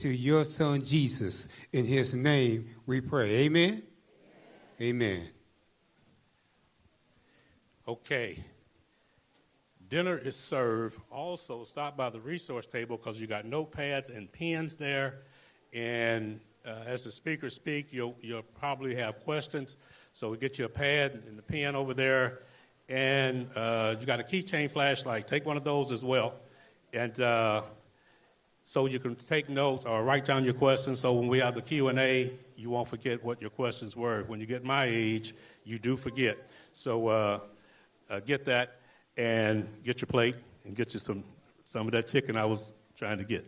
to your son Jesus. In his name we pray. Amen? Amen. Okay. Dinner is served. Also, stop by the resource table because you got notepads and pens there. And as the speakers speak, you'll probably have questions. So get you a pad and the pen over there. And you got a keychain flashlight. Take one of those as well. And so you can take notes or write down your questions. So when we have the Q&A, you won't forget what your questions were. When you get my age, you do forget. So get that and get your plate and get you some of that chicken I was trying to get.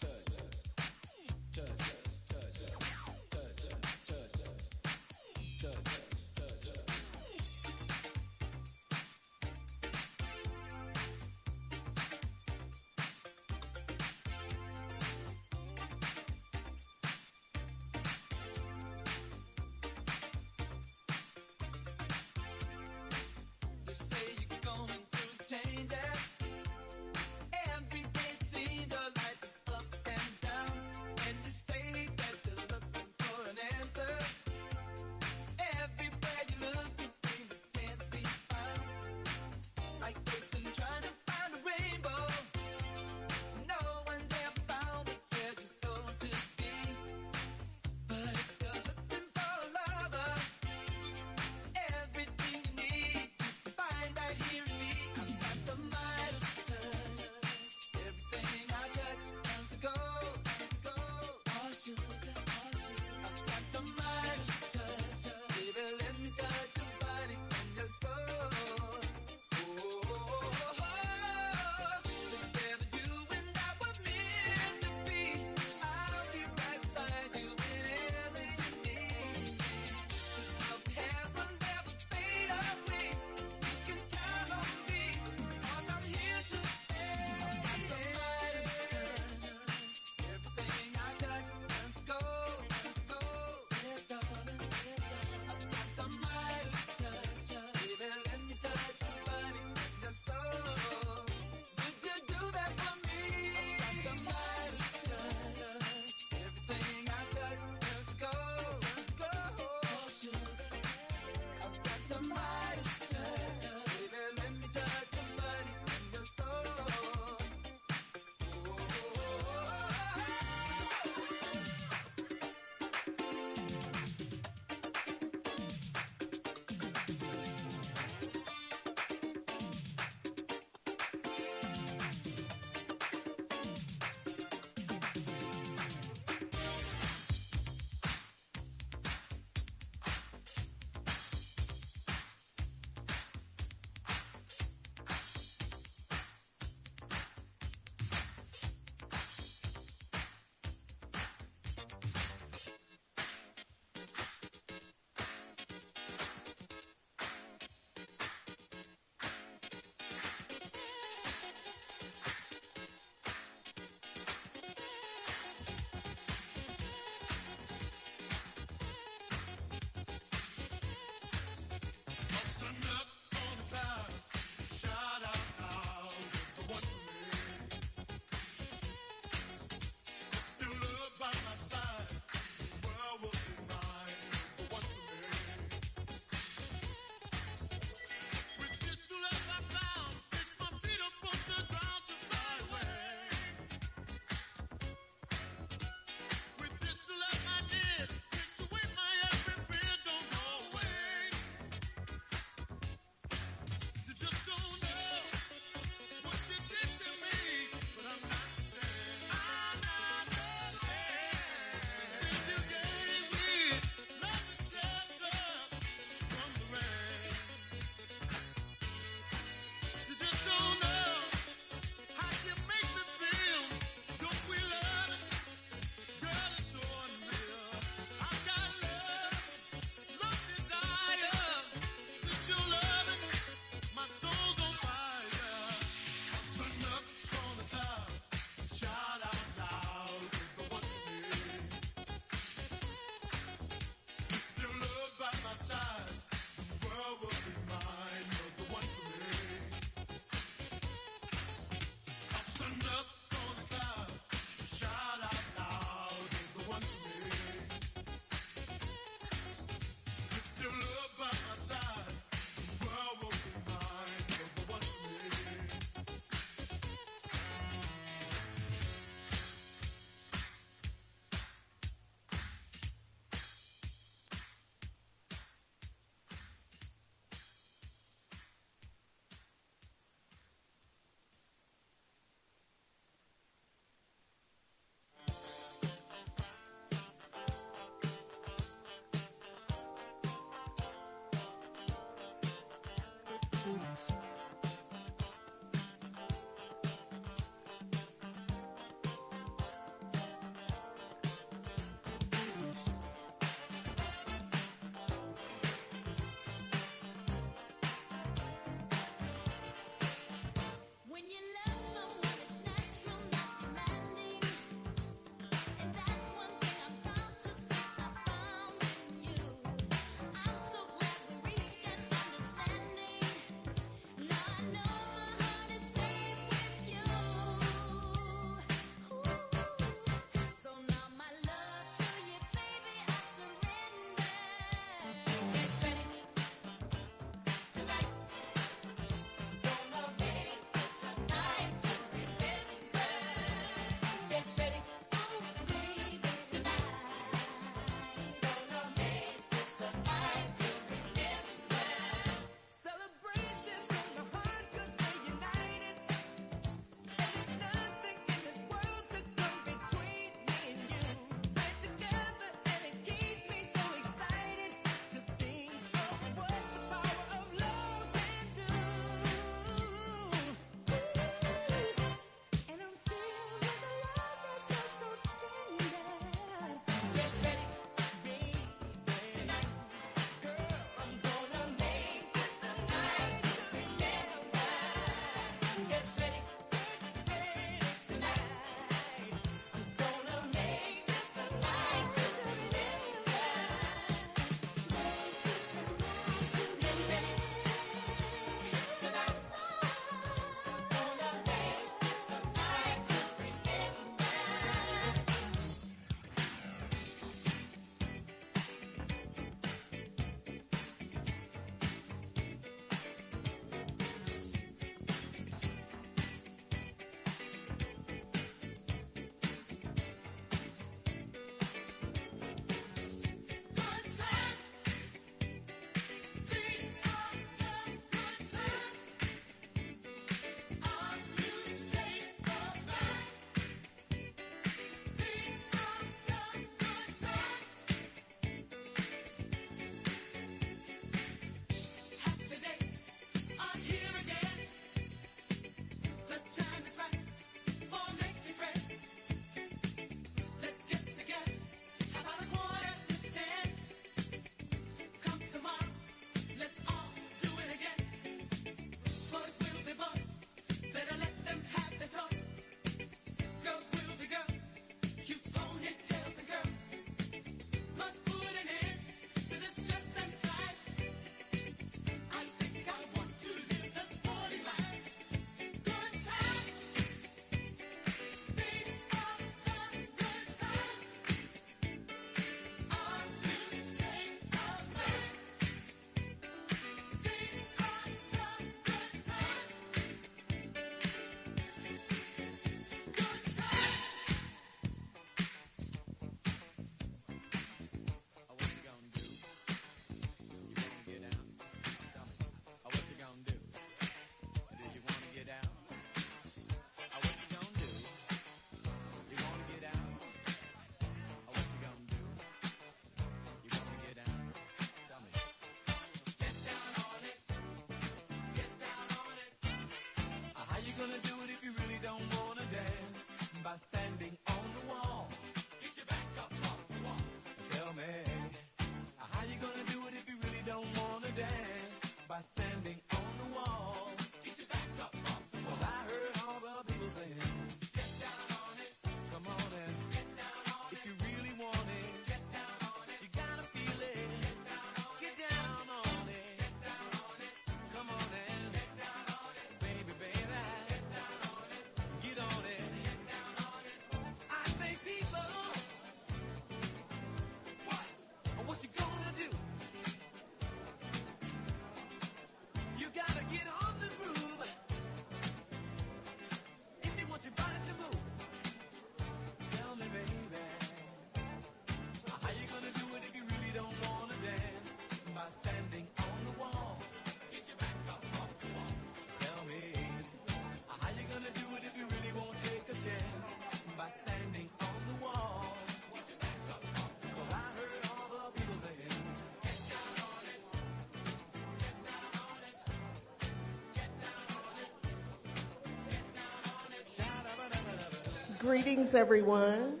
Greetings, everyone.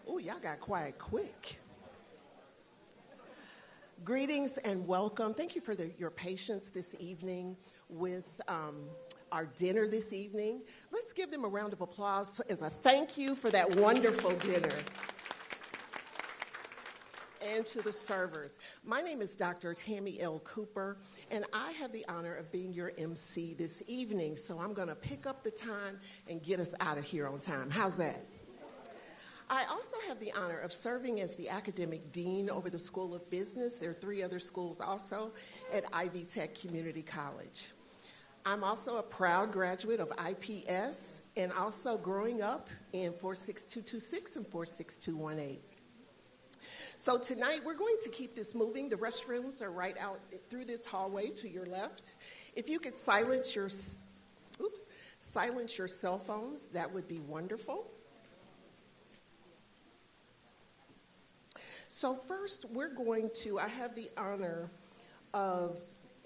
Oh, y'all got quiet quick. Greetings and welcome. Thank you for your patience this evening with our dinner this evening. Let's give them a round of applause as a thank you for that wonderful dinner. And to the servers. My name is Dr. Tammy L. Cooper, and I have the honor of being your MC this evening. So I'm going to pick up the time and get us out of here on time. How's that? I also have the honor of serving as the academic dean over the School of Business. There are 3 other schools also at Ivy Tech Community College. I'm also a proud graduate of IPS and also growing up in 46226 and 46218. So tonight we're going to keep this moving. The restrooms are right out through this hallway to your left. If you could silence your cell phones, that would be wonderful. So first I have the honor of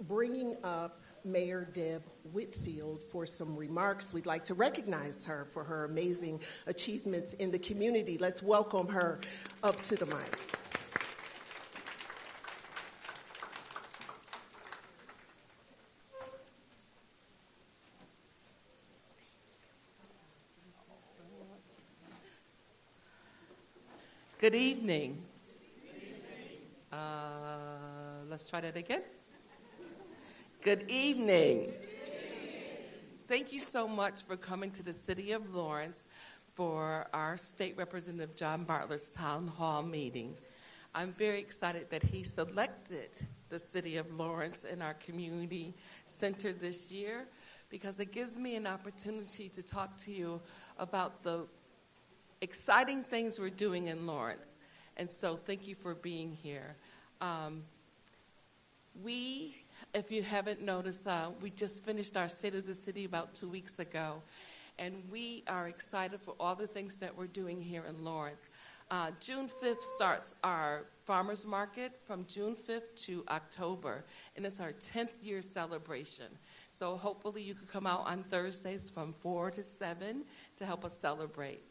bringing up Mayor Deb Whitfield for some remarks. We'd like to recognize her for her amazing achievements in the community. Let's welcome her up to the mic. Good evening. Let's try that again. Good evening. Thank you so much for coming to the City of Lawrence for our State Representative John Bartlett's Town Hall meetings. I'm very excited that he selected the City of Lawrence in our community center this year because it gives me an opportunity to talk to you about the exciting things we're doing in Lawrence. And so thank you for being here. If you haven't noticed, we just finished our State of the City about 2 weeks ago, and we are excited for all the things that we're doing here in Lawrence. June 5th starts our farmers market from June 5th to October, and it's our 10th year celebration. So hopefully you could come out on Thursdays from 4 to 7 to help us celebrate.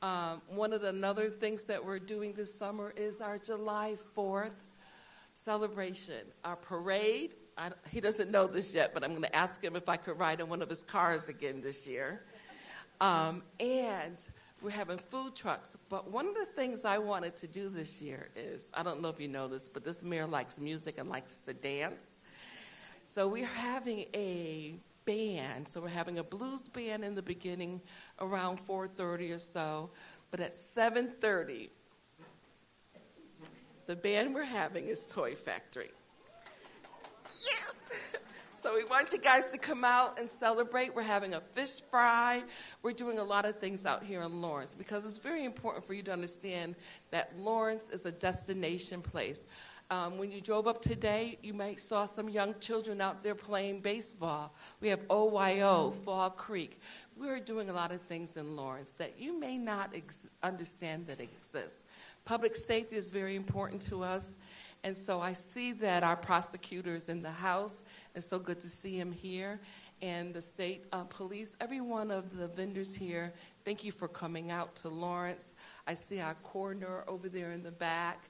One of the other things that we're doing this summer is our July 4th celebration, our parade. He doesn't know this yet, but I'm going to ask him if I could ride in one of his cars again this year. And we're having food trucks. But one of the things I wanted to do this year is, I don't know if you know this, but this mayor likes music and likes to dance. So we're having a band. So we're having a blues band in the beginning around 4:30 or so. But at 7:30, the band we're having is Toy Factory. Yes! So we want you guys to come out and celebrate. We're having a fish fry. We're doing a lot of things out here in Lawrence because it's very important for you to understand that Lawrence is a destination place. When you drove up today, you might saw some young children out there playing baseball. We have OYO, Fall Creek. We're doing a lot of things in Lawrence that you may not understand that exist. Public safety is very important to us, and so I see that our prosecutor is in the house. It's so good to see him here. And the state police, every one of the vendors here, thank you for coming out to Lawrence. I see our coroner over there in the back.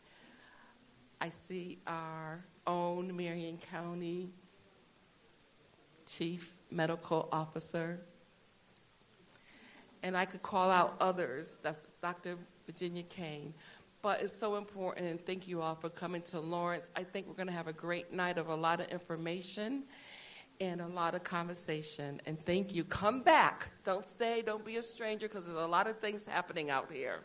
I see our own Marion County Chief Medical Officer. And I could call out others. That's Dr. Virginia Kane. But it's so important, and thank you all for coming to Lawrence. I think we're going to have a great night of a lot of information and a lot of conversation. And thank you. Come back. Don't stay. Don't be a stranger, because there's a lot of things happening out here.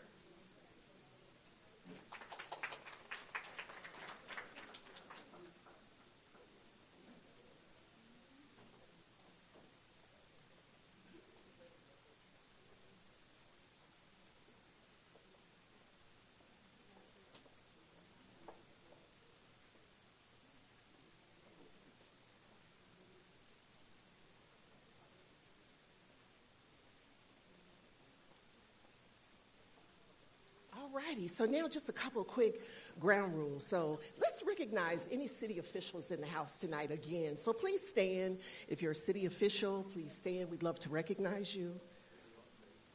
Alrighty, so now just a couple of quick ground rules. So let's recognize any city officials in the house tonight again. So please stand. If you're a city official, please stand. We'd love to recognize you.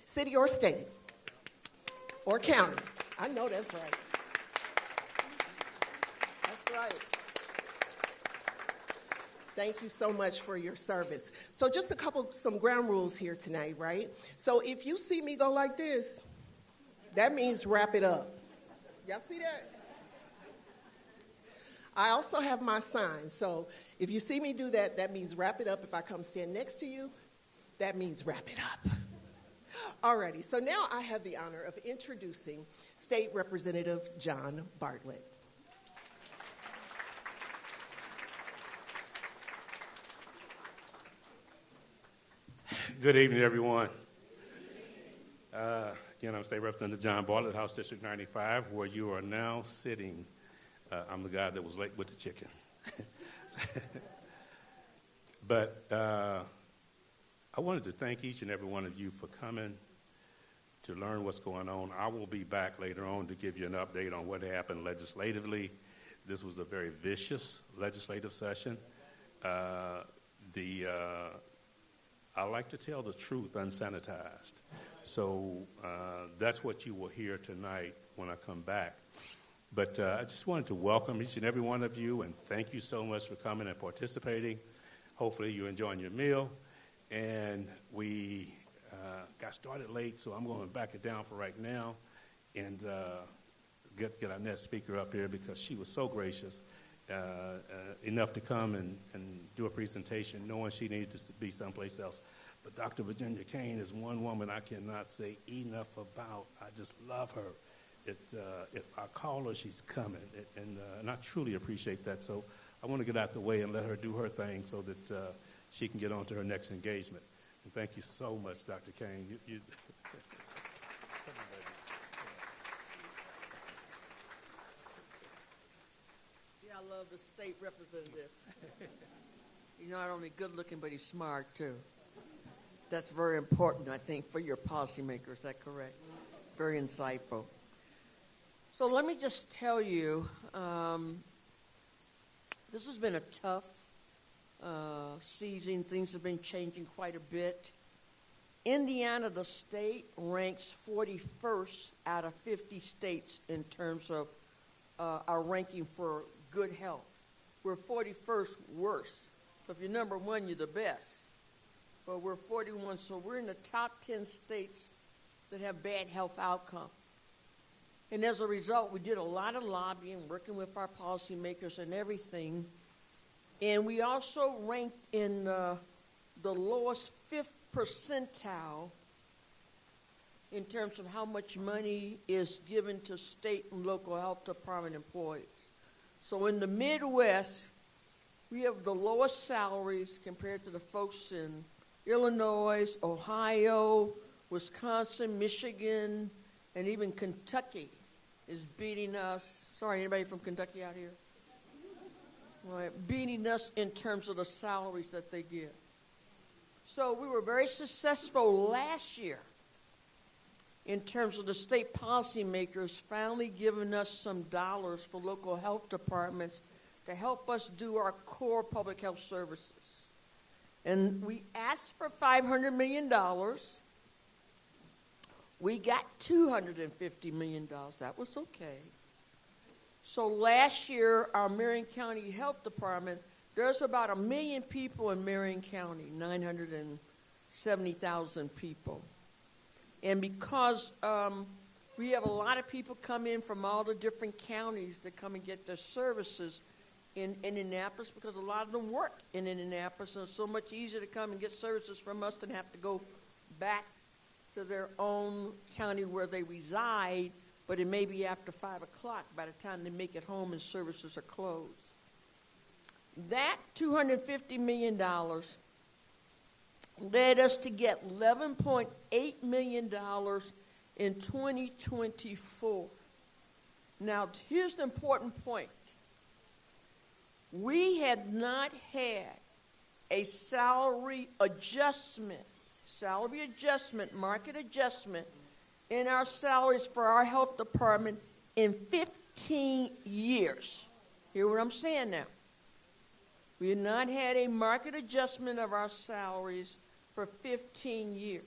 City or state or county. I know that's right. That's right. Thank you so much for your service. So just some ground rules here tonight, right? So if you see me go like this, that means wrap it up. Y'all see that? I also have my sign. So if you see me do that, that means wrap it up. If I come stand next to you, that means wrap it up. Alrighty, so now I have the honor of introducing State Representative John Bartlett. Good evening, everyone. Again, I'm State Representative John Bartlett, House District 95, where you are now sitting. I'm the guy that was late with the chicken. But I wanted to thank each and every one of you for coming to learn what's going on. I will be back later on to give you an update on what happened legislatively. This was a very vicious legislative session. I like to tell the truth unsanitized. So that's what you will hear tonight when I come back. But I just wanted to welcome each and every one of you and thank you so much for coming and participating. Hopefully you're enjoying your meal. And we got started late, so I'm going to back it down for right now and get our next speaker up here because she was so gracious enough to come and do a presentation knowing she needed to be someplace else. But Dr. Virginia Kane is one woman I cannot say enough about. I just love her. If I call her, she's coming, and I truly appreciate that. So I want to get out the way and let her do her thing so that she can get on to her next engagement. And thank you so much, Dr. Kane. You Yeah, I love the state representative. He's not only good looking, but he's smart too. That's very important, I think, for your policymakers. Is that correct? Very insightful. So let me just tell you, this has been a tough season. Things have been changing quite a bit. Indiana, the state, ranks 41st out of 50 states in terms of our ranking for good health. We're 41st worst. So if you're number one, you're the best. But we're 41, so we're in the top 10 states that have bad health outcomes. And as a result, we did a lot of lobbying, working with our policymakers and everything. And we also ranked in the lowest 5th percentile in terms of how much money is given to state and local health department employees. So in the Midwest, we have the lowest salaries compared to the folks in Illinois, Ohio, Wisconsin, Michigan, and even Kentucky is beating us. Sorry, anybody from Kentucky out here? Right, beating us in terms of the salaries that they give. So we were very successful last year in terms of the state policymakers finally giving us some dollars for local health departments to help us do our core public health services. And we asked for $500 million. We got $250 million. That was okay. So last year, our Marion County Health Department, there's about 1 million people in Marion County, 970,000 people. And because we have a lot of people come in from all the different counties that come and get their services in Indianapolis, because a lot of them work in Indianapolis, and it's so much easier to come and get services from us than have to go back to their own county where they reside, but it may be after 5 o'clock by the time they make it home and services are closed. That $250 million led us to get $11.8 million in 2024. Now, here's the important point. We had not had a salary adjustment, market adjustment in our salaries for our health department in 15 years. Hear what I'm saying now? We had not had a market adjustment of our salaries for 15 years.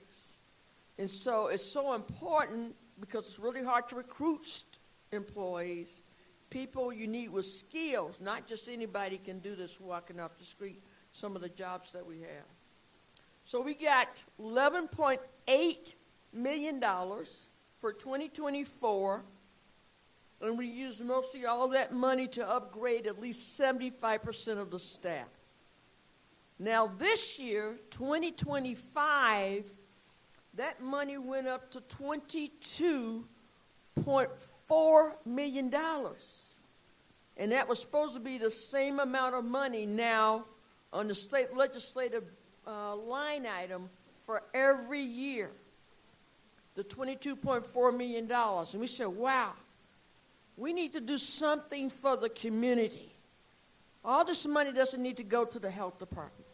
And so it's so important because it's really hard to recruit employees, people you need with skills. Not just anybody can do this walking off the street, some of the jobs that we have. So we got $11.8 million for 2024, and we used mostly all that money to upgrade at least 75% of the staff. Now this year, 2025, that money went up to $22.4 million. And that was supposed to be the same amount of money now on the state legislative line item for every year, the $22.4 million. And we said, wow, we need to do something for the community. All this money doesn't need to go to the health department.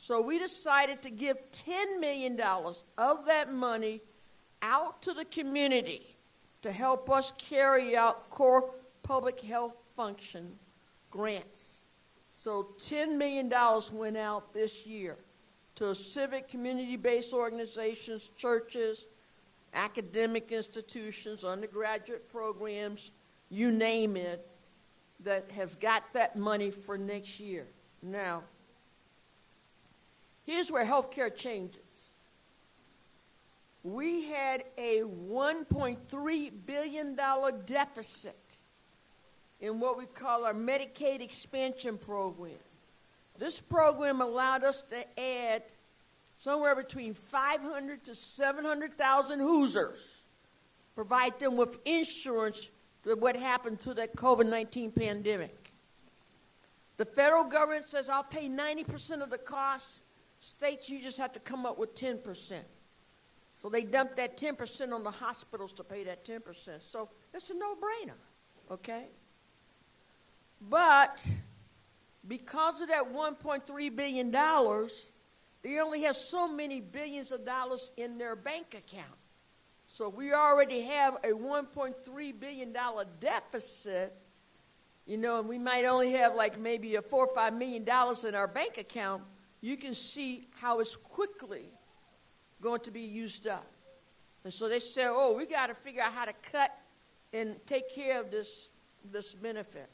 So we decided to give $10 million of that money out to the community to help us carry out core public health function grants. So $10 million went out this year to civic community-based organizations, churches, academic institutions, undergraduate programs, you name it, that have got that money for next year. Now, here's where healthcare changes. We had a $1.3 billion deficit in what we call our Medicaid expansion program. This program allowed us to add somewhere between 500 to 700,000 Hoosiers, provide them with insurance for what happened to that COVID-19 pandemic. The federal government says, I'll pay 90% of the costs. States, you just have to come up with 10%. So they dumped that 10% on the hospitals to pay that 10%. So it's a no-brainer, okay? But because of that $1.3 billion, they only have so many billions of dollars in their bank account. So we already have a $1.3 billion deficit, you know, and we might only have like maybe a $4 or $5 million in our bank account. You can see how it's quickly going to be used up. And so they said, oh, we got to figure out how to cut and take care of this benefit.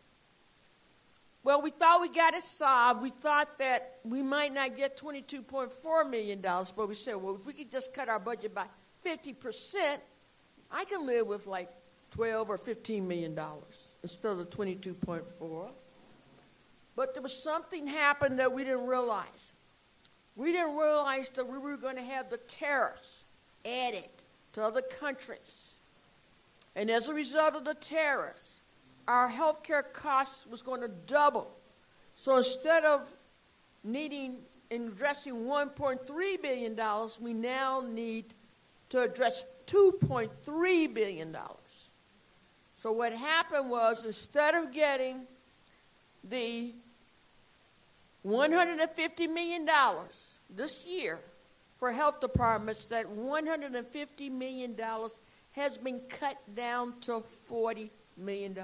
Well, we thought we got it solved. We thought that we might not get $22.4 million, but we said, well, if we could just cut our budget by 50%, I can live with like $12 or $15 million instead of the 22.4. But there was something happened that we didn't realize. We didn't realize that we were going to have the tariffs added to other countries. And as a result of the tariffs, our health care costs was going to double. So instead of needing and addressing $1.3 billion, we now need to address $2.3 billion. So what happened was, instead of getting the $150 million this year for health departments, that $150 million has been cut down to $40 million.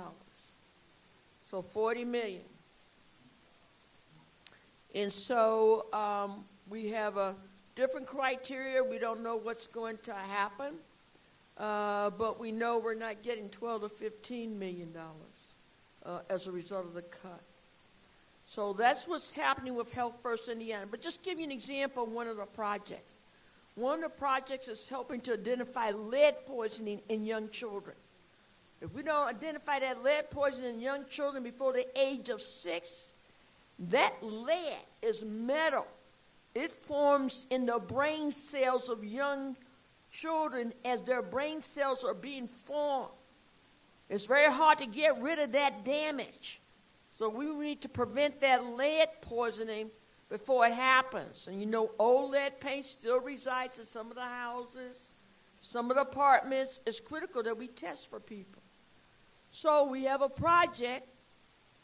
So $40 million. And so we have a different criteria. We don't know what's going to happen, but we know we're not getting $12 to $15 million as a result of the cut. So that's what's happening with Health First Indiana. But just give you an example of one of the projects. One of the projects is helping to identify lead poisoning in young children. If we don't identify that lead poisoning in young children before the age of 6, that lead is metal. It forms in the brain cells of young children as their brain cells are being formed. It's very hard to get rid of that damage. So we need to prevent that lead poisoning before it happens. And you know, old lead paint still resides in some of the houses, some of the apartments. It's critical that we test for people. So we have a project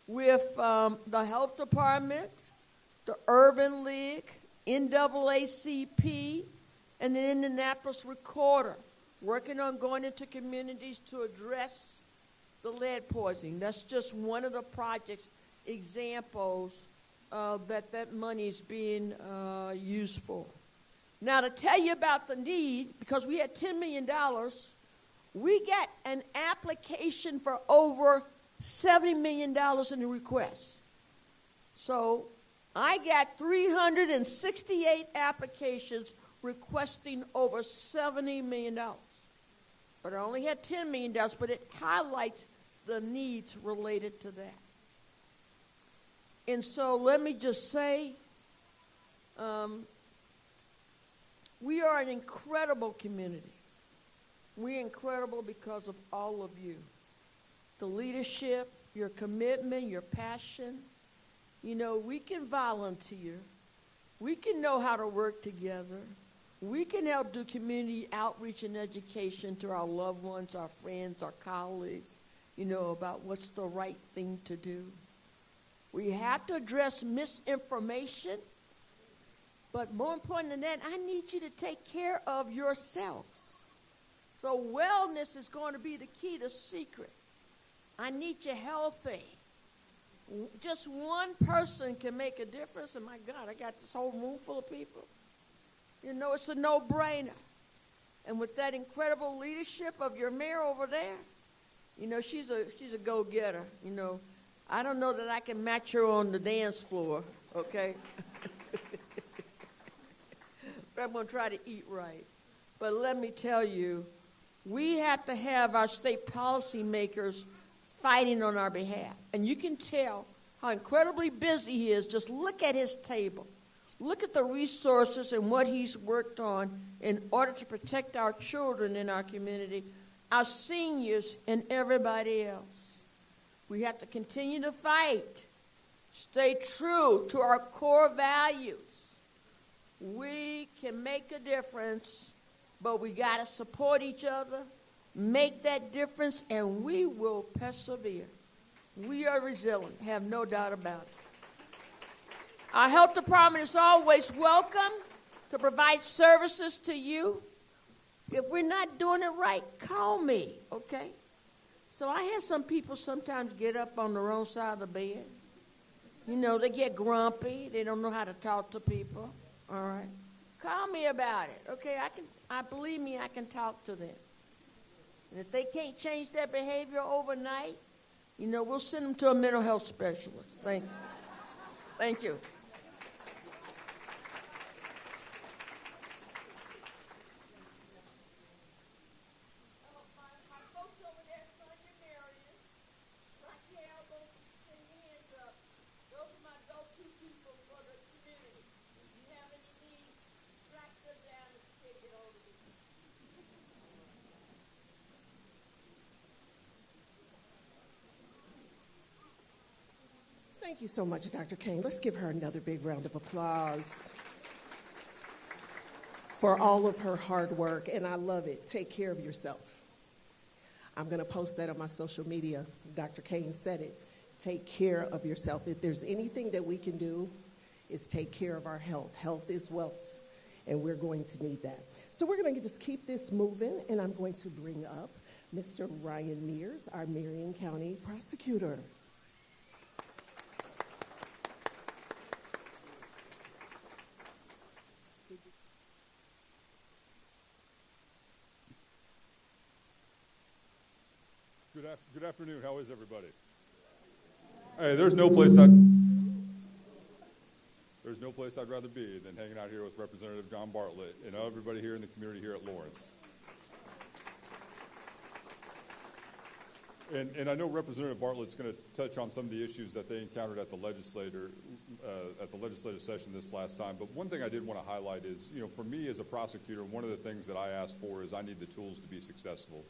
with the health department, the Urban League, NAACP, and the Indianapolis Recorder, working on going into communities to address the lead poisoning. That's just one of the projects, examples that money is being used for. Now, to tell you about the need, because we had $10 million, we got an application for over $70 million in the request. So I got 368 applications requesting over $70 million. But I only had $10 million, but it highlights the needs related to that. And so let me just say, we are an incredible community. We're incredible because of all of you. The leadership, your commitment, your passion. You know, we can volunteer. We can know how to work together. We can help do community outreach and education to our loved ones, our friends, our colleagues, you know, about what's the right thing to do. We have to address misinformation, but more important than that, I need you to take care of yourselves. So wellness is going to be the key, the secret. I need you healthy. Just one person can make a difference, and my God, I got this whole room full of people. You know, it's a no-brainer. And with that incredible leadership of your mayor over there, you know, she's a go-getter. You know, I don't know that I can match her on the dance floor, okay? But I'm going to try to eat right. But let me tell you, we have to have our state policymakers fighting on our behalf. And you can tell how incredibly busy he is. Just look at his table. Look at the resources and what he's worked on in order to protect our children in our community, our seniors, and everybody else. We have to continue to fight, stay true to our core values. We can make a difference, but we got to support each other, make that difference, and we will persevere. We are resilient, have no doubt about it. Our health department is always welcome to provide services to you. If we're not doing it right, call me, okay? So I have some people sometimes get up on the wrong side of the bed. You know, they get grumpy. They don't know how to talk to people, all right? Call me about it, okay? Believe me, I can talk to them. And if they can't change their behavior overnight, you know, we'll send them to a mental health specialist. Thank you. Thank you. Thank you so much, Dr. Kane. Let's give her another big round of applause for all of her hard work, and I love it. Take care of yourself. I'm going to post that on my social media. Dr. Kane said it. Take care of yourself. If there's anything that we can do, is take care of our health. Health is wealth, and we're going to need that. So we're going to just keep this moving, and I'm going to bring up Mr. Ryan Mears, our Marion County prosecutor. Good afternoon. How is everybody? Hey, there's no place I'd rather be than hanging out here with Representative John Bartlett and everybody here in the community here at Lawrence. And I know Representative Bartlett's going to touch on some of the issues that they encountered at the legislative session this last time. But one thing I did want to highlight is, you know, for me as a prosecutor, one of the things that I ask for is I need the tools to be successful.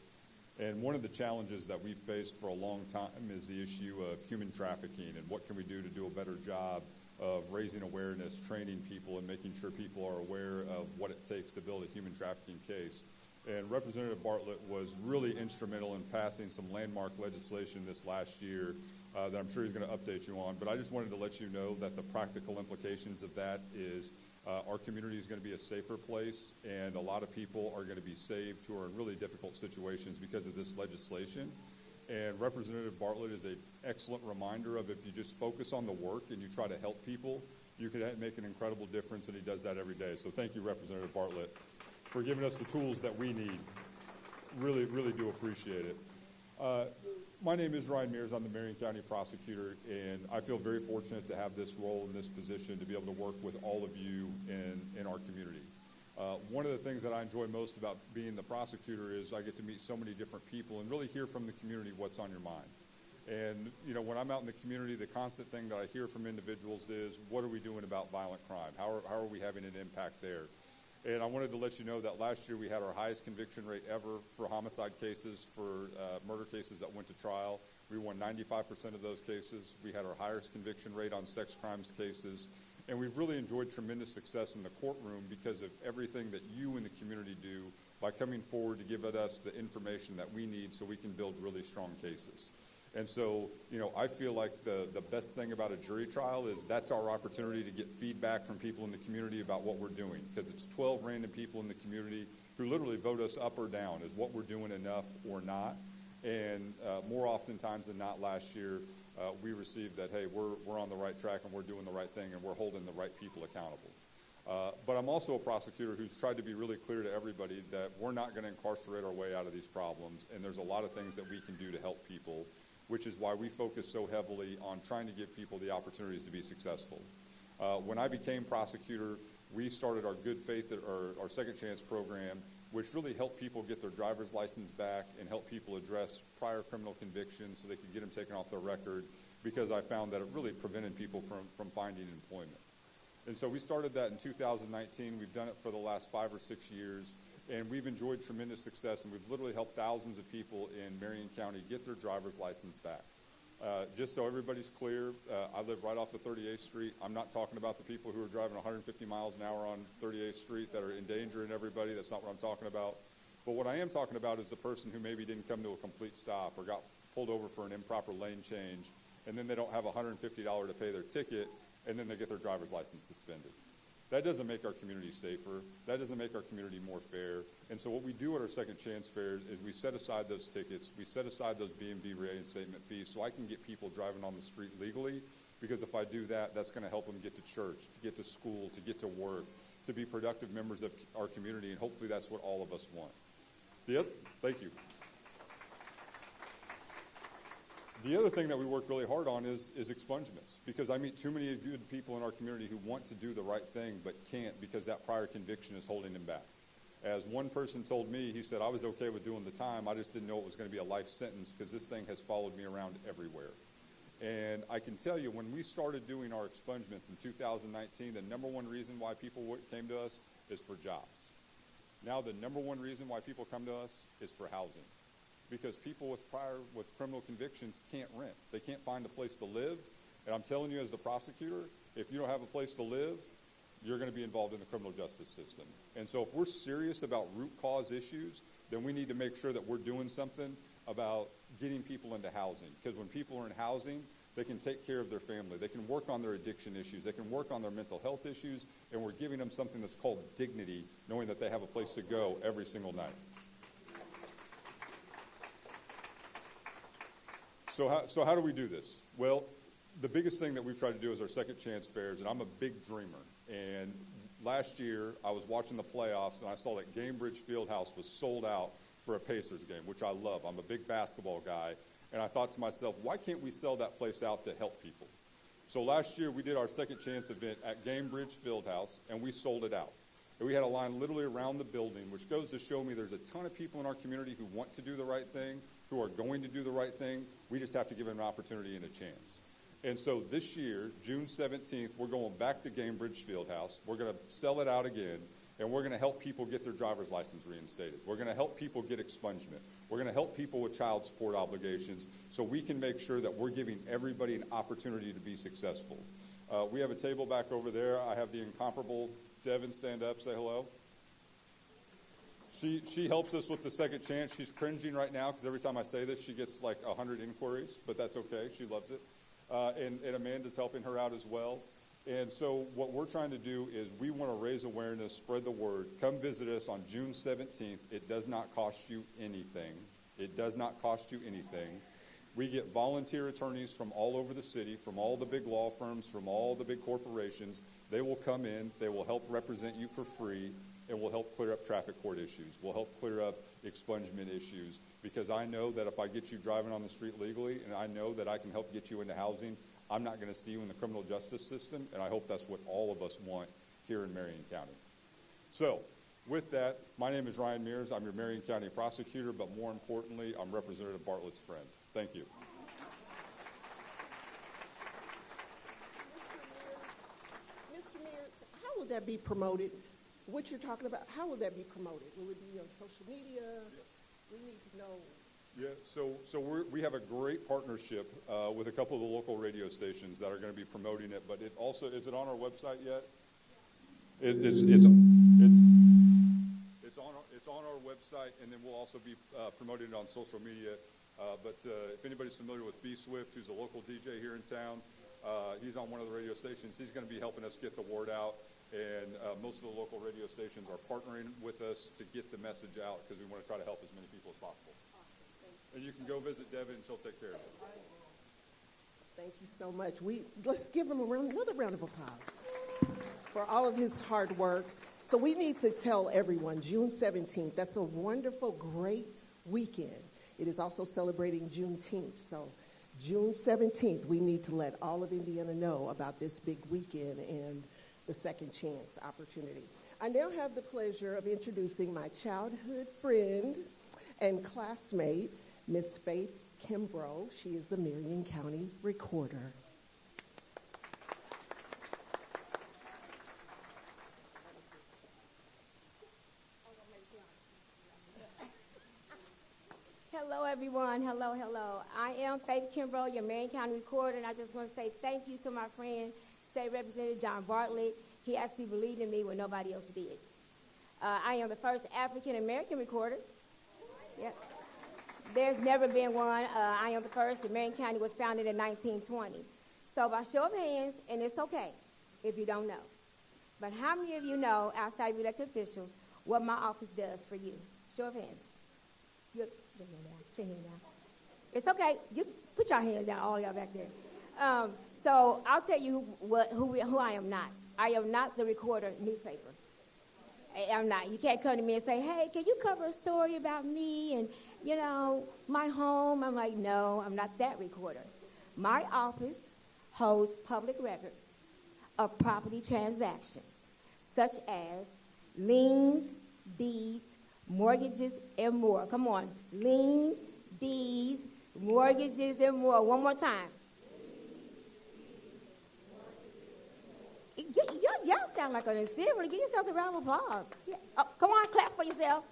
And one of the challenges that we've faced for a long time is the issue of human trafficking and what can we do to do a better job of raising awareness, training people, and making sure people are aware of what it takes to build a human trafficking case. And Representative Bartlett was really instrumental in passing some landmark legislation this last year that I'm sure he's going to update you on. But I just wanted to let you know that the practical implications of that is our community is going to be a safer place, and a lot of people are going to be saved who are in really difficult situations because of this legislation. And Representative Bartlett is an excellent reminder of if you just focus on the work and you try to help people, you can make an incredible difference, and he does that every day. So thank you, Representative Bartlett, for giving us the tools that we need. Really, really do appreciate it. My name is Ryan Mears. I'm the Marion County Prosecutor, and I feel very fortunate to have this role in this position to be able to work with all of you in our community. One of the things that I enjoy most about being the prosecutor is I get to meet so many different people and really hear from the community what's on your mind. And, you know, when I'm out in the community, the constant thing that I hear from individuals is, what are we doing about violent crime? How are we having an impact there? And I wanted to let you know that last year we had our highest conviction rate ever for homicide cases, for murder cases that went to trial. We won 95% of those cases. We had our highest conviction rate on sex crimes cases. And we've really enjoyed tremendous success in the courtroom because of everything that you in the community do by coming forward to give us the information that we need so we can build really strong cases. And so, you know, I feel like the best thing about a jury trial is that's our opportunity to get feedback from people in the community about what we're doing, because it's 12 random people in the community who literally vote us up or down. Is what we're doing enough or not? And more oftentimes than not last year, we received that, hey, we're on the right track and we're doing the right thing and we're holding the right people accountable. But I'm also a prosecutor who's tried to be really clear to everybody that we're not going to incarcerate our way out of these problems, and there's a lot of things that we can do to help people, which is why we focus so heavily on trying to give people the opportunities to be successful. When I became prosecutor, we started our Good Faith, or our Second Chance program, which really helped people get their driver's license back and help people address prior criminal convictions so they could get them taken off their record, because I found that it really prevented people from finding employment. And so we started that in 2019. We've done it for the last 5 or 6 years, and we've enjoyed tremendous success, and we've literally helped thousands of people in Marion County get their driver's license back. Just so everybody's clear, I live right off of 38th Street. I'm not talking about the people who are driving 150 miles an hour on 38th Street that are endangering everybody. That's not what I'm talking about. But what I am talking about is the person who maybe didn't come to a complete stop or got pulled over for an improper lane change, and then they don't have $150 to pay their ticket, and then they get their driver's license suspended. That doesn't make our community safer. That doesn't make our community more fair. And so what we do at our Second Chance Fairs is we set aside those tickets. We set aside those BMV reinstatement fees so I can get people driving on the street legally, because if I do that, that's going to help them get to church, to get to school, to get to work, to be productive members of our community, and hopefully that's what all of us want. Thank you. The other thing that we work really hard on is expungements, because I meet too many good people in our community who want to do the right thing but can't because that prior conviction is holding them back. As one person told me, he said, I was okay with doing the time, I just didn't know it was going to be a life sentence because this thing has followed me around everywhere. And I can tell you, when we started doing our expungements in 2019, the number one reason why people came to us is for jobs. Now the number one reason why people come to us is for housing. Because people with criminal convictions can't rent. They can't find a place to live. And I'm telling you, as the prosecutor, if you don't have a place to live, you're going to be involved in the criminal justice system. And so if we're serious about root cause issues, then we need to make sure that we're doing something about getting people into housing. Because when people are in housing, they can take care of their family. They can work on their addiction issues. They can work on their mental health issues. And we're giving them something that's called dignity, knowing that they have a place to go every single night. So how do we do this? Well, the biggest thing that we've tried to do is our Second Chance Fairs, and I'm a big dreamer. And last year, I was watching the playoffs, and I saw that Gamebridge Fieldhouse was sold out for a Pacers game, which I love. I'm a big basketball guy. And I thought to myself, why can't we sell that place out to help people? So last year, we did our Second Chance event at Gamebridge Fieldhouse, and we sold it out. And we had a line literally around the building, which goes to show me there's a ton of people in our community who want to do the right thing, who are going to do the right thing. We just have to give them an opportunity and a chance. And so this year, June 17th, we're going back to Gamebridge Fieldhouse. We're going to sell it out again, and we're going to help people get their driver's license reinstated. We're going to help people get expungement. We're going to help people with child support obligations so we can make sure that we're giving everybody an opportunity to be successful. We have a table back over there. I have the incomparable Devin, stand up, say hello. She helps us with the Second Chance. She's cringing right now because every time I say this, she gets like 100 inquiries, but that's okay. She loves it. And Amanda's helping her out as well. And so what we're trying to do is we want to raise awareness, spread the word. Come visit us on June 17th. It does not cost you anything. It does not cost you anything. We get volunteer attorneys from all over the city, from all the big law firms, from all the big corporations. They will come in, they will help represent you for free, and will help clear up traffic court issues. We'll help clear up expungement issues, because I know that if I get you driving on the street legally, and I know that I can help get you into housing, I'm not going to see you in the criminal justice system, and I hope that's what all of us want here in Marion County. So, with that, my name is Ryan Mears. I'm your Marion County prosecutor, but more importantly, I'm Representative Bartlett's friend. Thank you. Mr. Mears, how will that be promoted? What you're talking about, how will that be promoted? Will it be on social media? Yes. We need to know. Yeah, so we have a great partnership with a couple of the local radio stations that are going to be promoting it. But it also, is it on our website yet? It's on our website, and then we'll also be promoting it on social media. But if anybody's familiar with B Swift, who's a local DJ here in town, he's on one of the radio stations. He's going to be helping us get the word out. And most of the local radio stations are partnering with us to get the message out, because we want to try to help as many people as possible. Awesome. And you can go visit Devin, and she'll take care of it. Thank you so much. Let's give him another round of applause for all of his hard work. So we need to tell everyone, June 17th, that's a wonderful, great weekend. It is also celebrating Juneteenth. So June 17th, we need to let all of Indiana know about this big weekend and the second chance opportunity. I now have the pleasure of introducing my childhood friend and classmate, Miss Faith Kimbrough. She is the Marion County Recorder. Hello, everyone. Hello, hello. I am Faith Kimbrough, your Marion County Recorder, and I just want to say thank you to my friend, State Representative John Bartlett. He actually believed in me when nobody else did. I am the first African-American recorder. Yep. There's never been one. I am the first. The Marion County was founded in 1920. So by show of hands, and it's okay if you don't know, but how many of you know, outside of elected officials, what my office does for you? Show of hands. Put your hand down. It's okay. You put your hands down, all y'all back there. So I'll tell you who I am not. I am not the Recorder newspaper. I'm not. You can't come to me and say, hey, can you cover a story about me and, my home? I'm like, no, I'm not that recorder. My office holds public records of property transactions, such as liens, deeds, mortgages, and more. Come on. Liens, deeds, mortgages, and more. One more time. Y'all sound like an assembly. Give yourselves a round of applause. Yeah. Oh, come on, clap for yourself.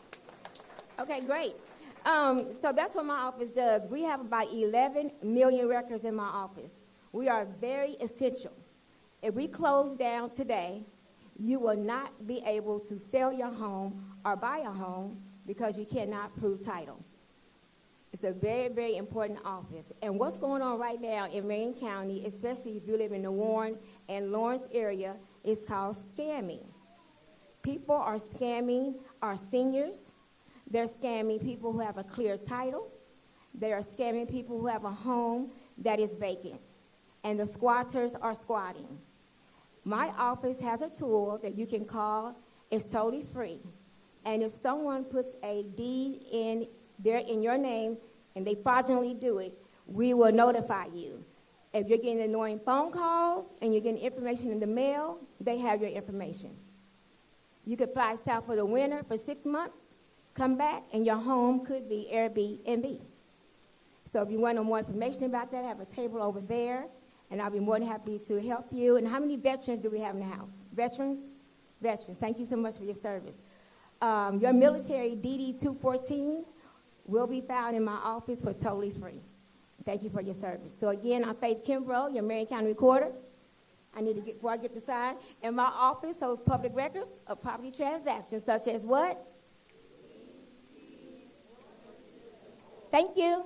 Okay, great. So that's what my office does. We have about 11 million records in my office. We are very essential. If we close down today, you will not be able to sell your home or buy a home because you cannot prove title. It's a very, very important office. And what's going on right now in Marion County, especially if you live in the Warren and Lawrence area, is called scamming. People are scamming our seniors. They're scamming people who have a clear title. They are scamming people who have a home that is vacant. And the squatters are squatting. My office has a tool that you can call. It's totally free. And if someone puts a deed in your name and they fraudulently do it, we will notify you. If you're getting annoying phone calls and you're getting information in the mail, they have your information. You could fly south for the winter for 6 months, come back, and your home could be Airbnb. So if you want more information about that, I have a table over there, and I'll be more than happy to help you. And how many veterans do we have in the house? Veterans? Veterans. Thank you so much for your service. Your military DD-214 will be found in my office for totally free. Thank you for your service. So again, I'm Faith Kimbrough, your Marion County Recorder. Before I get the sign, and my office holds public records of property transactions, such as what? Thank you.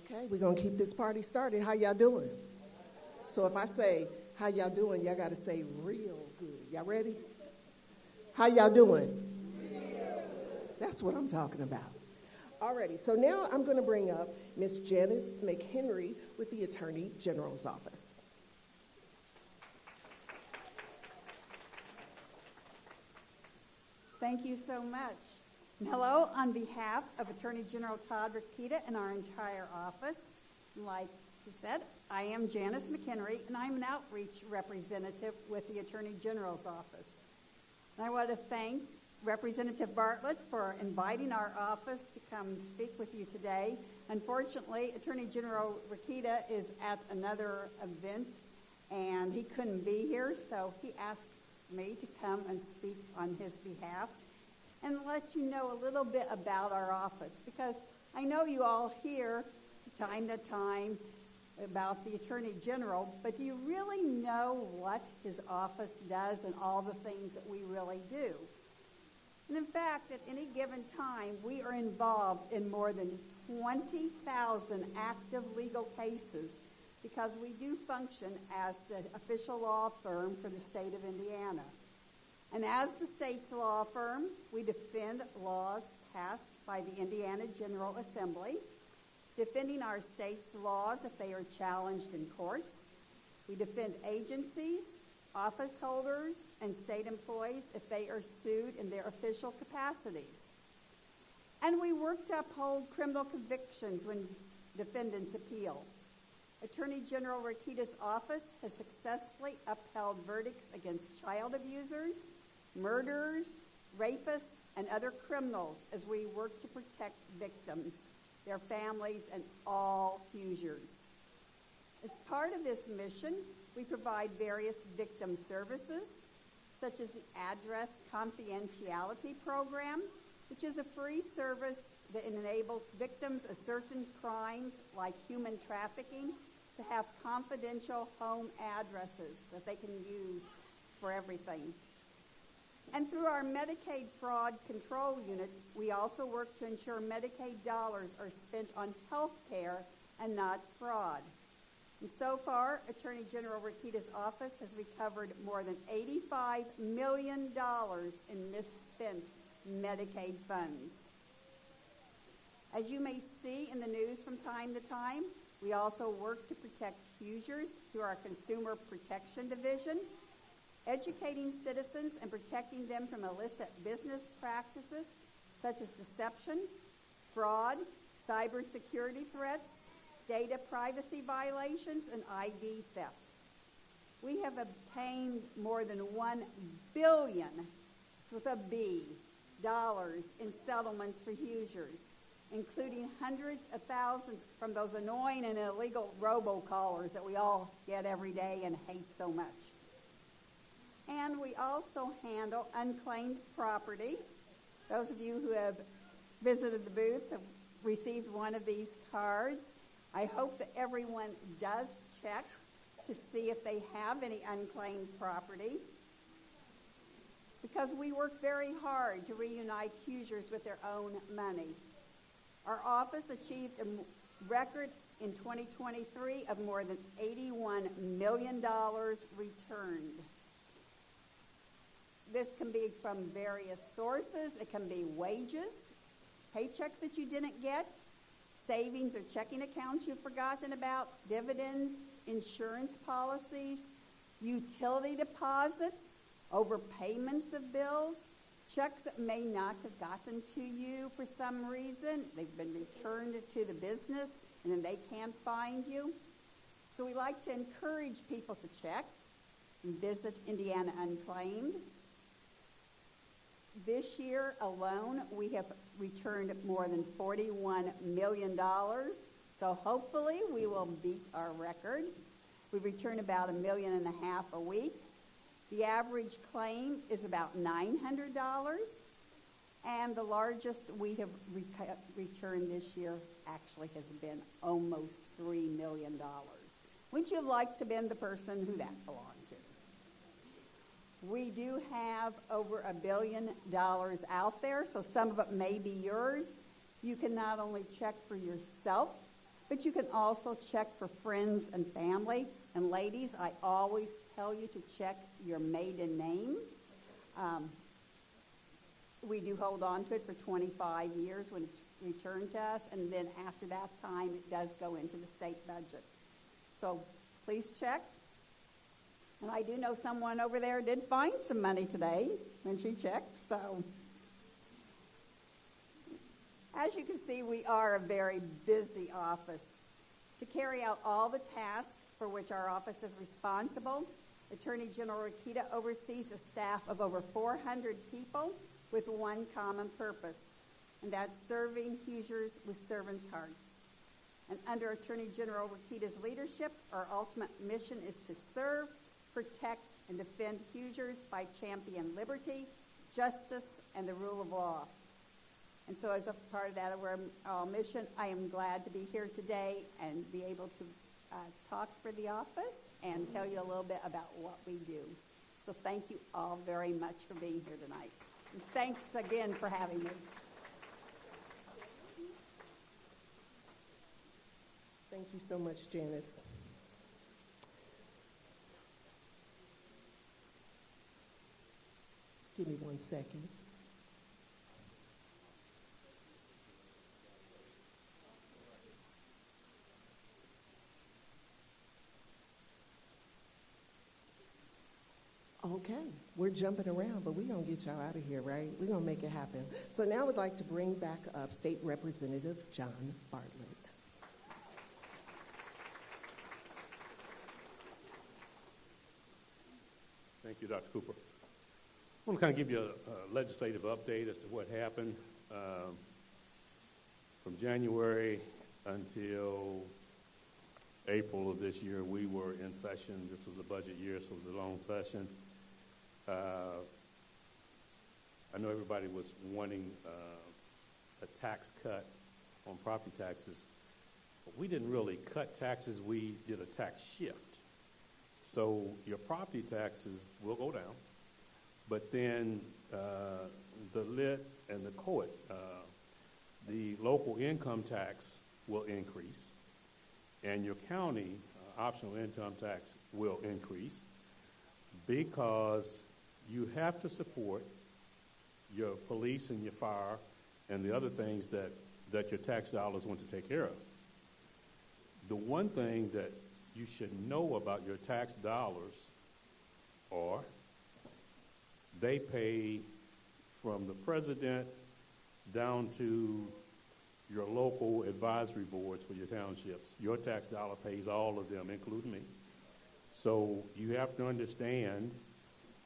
Okay, we're going to keep this party started. How y'all doing? So if I say, how y'all doing, y'all got to say real good. Y'all ready? How y'all doing? That's what I'm talking about. Alrighty, so now I'm going to bring up Miss Janice McHenry with the Attorney General's Office. Thank you so much. Hello, on behalf of Attorney General Todd Rokita and our entire office, like she said, I am Janice McHenry, and I'm an outreach representative with the Attorney General's office. And I want to thank Representative Bartlett for inviting our office to come speak with you today. Unfortunately, Attorney General Rokita is at another event, and he couldn't be here, so he asked me to come and speak on his behalf and let you know a little bit about our office, because I know you all hear time to time about the Attorney General, but do you really know what his office does and all the things that we really do? And in fact, at any given time, we are involved in more than 20,000 active legal cases because we do function as the official law firm for the state of Indiana. And as the state's law firm, we defend laws passed by the Indiana General Assembly, defending our state's laws if they are challenged in courts. We defend agencies, office holders, and state employees if they are sued in their official capacities. And we work to uphold criminal convictions when defendants appeal. Attorney General Rokita's office has successfully upheld verdicts against child abusers, murderers, rapists, and other criminals as we work to protect victims, their families, and all Hoosiers. As part of this mission, we provide various victim services, such as the Address Confidentiality Program, which is a free service that enables victims of certain crimes like human trafficking to have confidential home addresses that they can use for everything. And through our Medicaid Fraud Control Unit, we also work to ensure Medicaid dollars are spent on health care and not fraud. And so far, Attorney General Rokita's office has recovered more than $85 million in misspent Medicaid funds. As you may see in the news from time to time, we also work to protect Hoosiers through our Consumer Protection Division, educating citizens and protecting them from illicit business practices such as deception, fraud, cybersecurity threats, data privacy violations, and ID theft. We have obtained more than $1 billion, with a B, dollars in settlements for Hoosiers, including hundreds of thousands from those annoying and illegal robocallers that we all get every day and hate so much. And we also handle unclaimed property. Those of you who have visited the booth have received one of these cards. I hope that everyone does check to see if they have any unclaimed property, because we work very hard to reunite Hoosiers with their own money. Our office achieved a record in 2023 of more than $81 million returned. This can be from various sources. It can be wages, paychecks that you didn't get, savings or checking accounts you've forgotten about, dividends, insurance policies, utility deposits, overpayments of bills, checks that may not have gotten to you for some reason. They've been returned to the business, and then they can't find you. So we like to encourage people to check and visit Indiana Unclaimed. This year alone, we have returned more than $41 million. So hopefully we will beat our record. We return about $1.5 million a week. The average claim is about $900. And the largest we have returned this year actually has been almost $3 million. Wouldn't you have liked to have been the person who that belonged to? We do have over $1 billion out there, so some of it may be yours. You can not only check for yourself, But you can also check for friends and family. And ladies, I always tell you to check your maiden name. We do hold on to it for 25 years when it's returned to us, and then after that time, it does go into the state budget. So please check. And I do know someone over there did find some money today when she checked. So as you can see, we are a very busy office. To carry out all the tasks for which our office is responsible, Attorney General Rakita oversees a staff of over 400 people with one common purpose, and that's serving Hoosiers with servants' hearts. And under Attorney General Rakita's leadership, our ultimate mission is to serve, protect, and defend Hoosiers by championing liberty, justice, and the rule of law. And so as a part of that mission, I am glad to be here today and be able to talk for the office and tell you a little bit about what we do. So thank you all very much for being here tonight. And thanks again for having me. Thank you so much, Janice. Give me 1 second. Okay, we're jumping around, but we're going to get y'all out of here, right? We're going to make it happen. So now I would like to bring back up State Representative John Bartlett. Thank you, Dr. Cooper. I want to kind of give you a legislative update as to what happened from January until April of this year. We were in session. This was a budget year, so it was a long session. I know everybody was wanting a tax cut on property taxes, but we didn't really cut taxes. We did a tax shift. So your property taxes will go down, but then the lit and the court, the local income tax will increase, and your county optional income tax will increase because you have to support your police and your fire and the other things that your tax dollars want to take care of. The one thing that you should know about your tax dollars are they pay from the president down to your local advisory boards for your townships. Your tax dollar pays all of them, including me. So you have to understand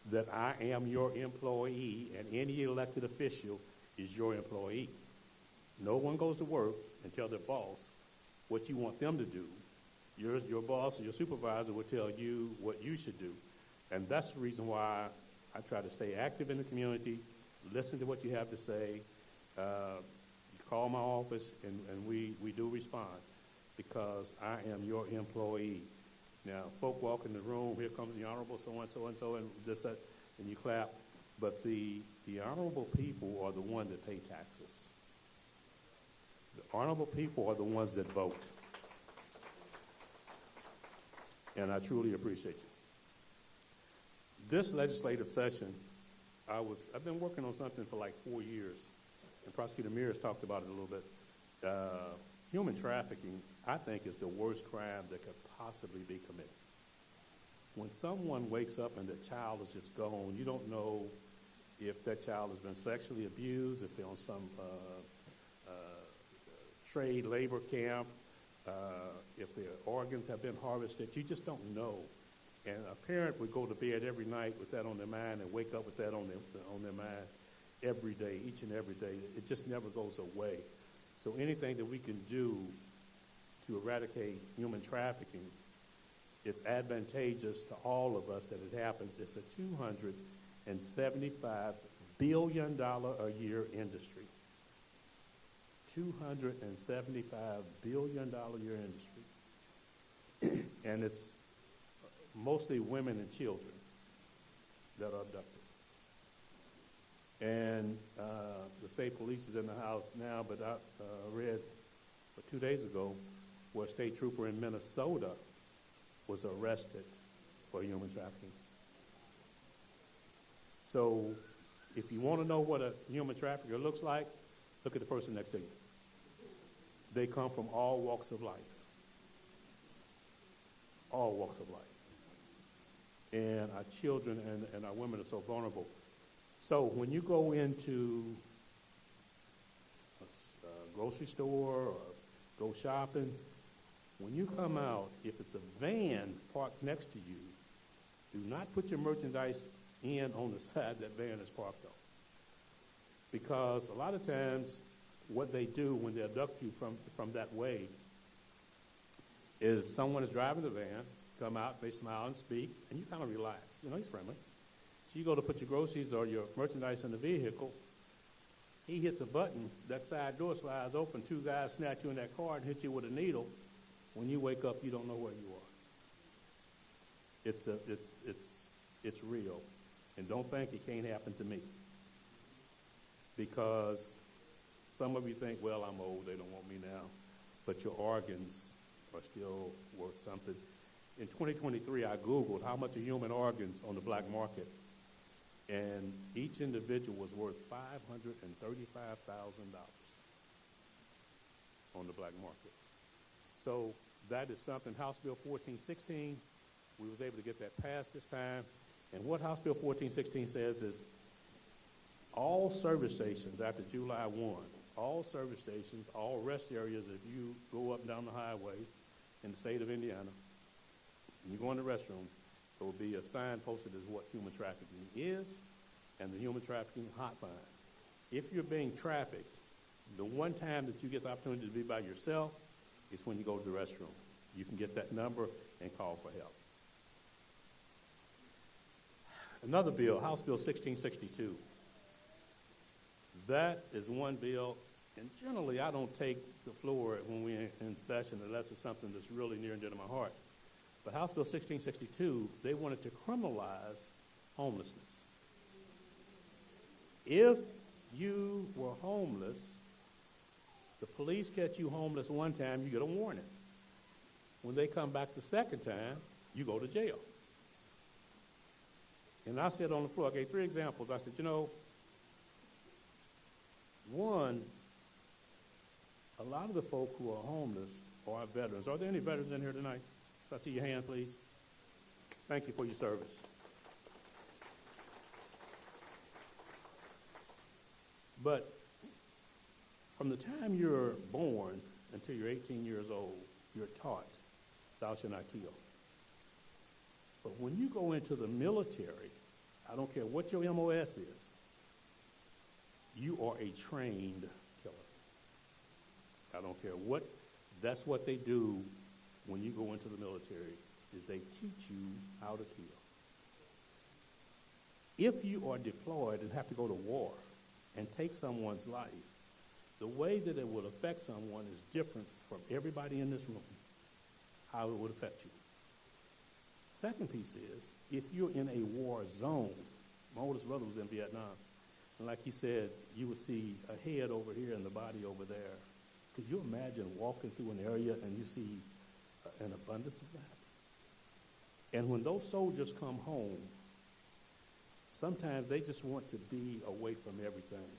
that I am your employee, and any elected official is your employee. No one goes to work and tell their boss what you want them to do. Your boss or your supervisor will tell you what you should do. And that's the reason why I try to stay active in the community, listen to what you have to say, call my office, and we do respond because I am your employee. Now, folk walk in the room, here comes the honorable so-and-so, and this, that, and you clap. But the honorable people are the ones that pay taxes. The honorable people are the ones that vote. And I truly appreciate you. This legislative session, I've been working on something for like 4 years, and Prosecutor Mears talked about it a little bit. Human trafficking, I think, is the worst crime that could possibly be committed. When someone wakes up and the child is just gone, you don't know if that child has been sexually abused, if they're on some trade labor camp, if their organs have been harvested. You just don't know. And a parent would go to bed every night with that on their mind and wake up with that on their mind every day, each and every day. It just never goes away. So anything that we can do to eradicate human trafficking, it's advantageous to all of us that it happens. It's a $275 billion a year industry. $275 billion a year industry. And it's mostly women and children that are abducted. And the state police is in the house now, but I read 2 days ago where a state trooper in Minnesota was arrested for human trafficking. So if you want to know what a human trafficker looks like, look at the person next to you. They come from all walks of life. All walks of life. And our children and our women are so vulnerable. So when you go into a grocery store or go shopping, when you come out, if it's a van parked next to you, do not put your merchandise in on the side that van is parked on. Because a lot of times what they do when they abduct you from that way is someone is driving the van, come out, they smile and speak, and you kind of relax. You know, he's friendly. So you go to put your groceries or your merchandise in the vehicle, he hits a button, that side door slides open, two guys snatch you in that car and hit you with a needle. When you wake up, you don't know where you are. It's real. And don't think it can't happen to me. Because some of you think, well, I'm old, they don't want me now. But your organs are still worth something. In 2023, I Googled how much are human organs on the black market. And each individual was worth $535,000 on the black market. So that is something. House Bill 1416, we was able to get that passed this time. And what House Bill 1416 says is all service stations after July 1, all service stations, all rest areas, if you go up and down the highway in the state of Indiana, and you go in the restroom, there will be a sign posted as what human trafficking is and the human trafficking hotline. If you're being trafficked, the one time that you get the opportunity to be by yourself is when you go to the restroom. You can get that number and call for help. Another bill, House Bill 1662. That is one bill, and generally I don't take the floor when we're in session unless it's something that's really near and dear to my heart. But House Bill 1662, they wanted to criminalize homelessness. If you were homeless, the police catch you homeless one time, you get a warning. When they come back the second time, you go to jail. And I said on the floor, I gave 3 examples. I said, one, a lot of the folk who are homeless are veterans. Are there any veterans in here tonight? Can I see your hand, please? Thank you for your service. But from the time you're born until you're 18 years old, you're taught, thou shalt not kill. But when you go into the military, I don't care what your MOS is, you are a trained killer. I don't care what, that's what they do when you go into the military, is they teach you how to kill. If you are deployed and have to go to war and take someone's life, the way that it will affect someone is different from everybody in this room, how it would affect you. Second piece is, if you're in a war zone, my oldest brother was in Vietnam, and like he said, you would see a head over here and the body over there. Could you imagine walking through an area and you see an abundance of that? And when those soldiers come home, sometimes they just want to be away from everything.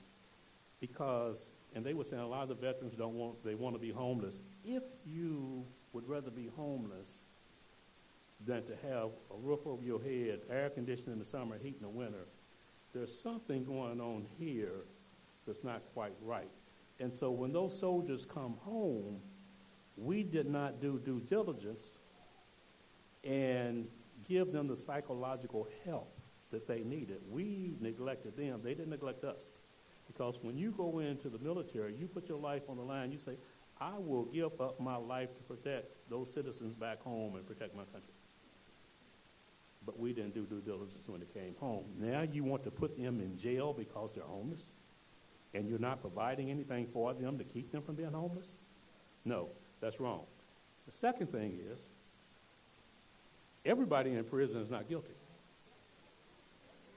Because, and they were saying a lot of the veterans they want to be homeless. If you would rather be homeless than to have a roof over your head, air conditioning in the summer, heat in the winter, there's something going on here that's not quite right. And so when those soldiers come home, we did not do due diligence and give them the psychological help that they needed. We neglected them. They didn't neglect us. Because when you go into the military, you put your life on the line. You say, I will give up my life to protect those citizens back home and protect my country. But we didn't do due diligence when they came home. Now you want to put them in jail because they're homeless? And you're not providing anything for them to keep them from being homeless? No, that's wrong. The second thing is, everybody in prison is not guilty.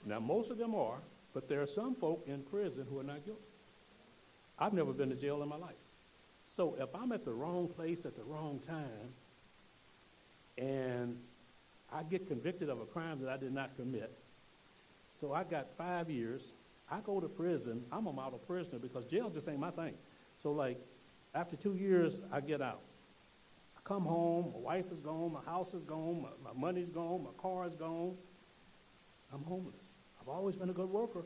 Now, most of them are, but there are some folk in prison who are not guilty. I've never been to jail in my life. So if I'm at the wrong place at the wrong time and I get convicted of a crime that I did not commit, so I got 5 years, I go to prison, I'm a model prisoner because jail just ain't my thing. So like after 2 years, I get out. I come home, my wife is gone, my house is gone, my money's gone, my car is gone. I'm homeless. I've always been a good worker.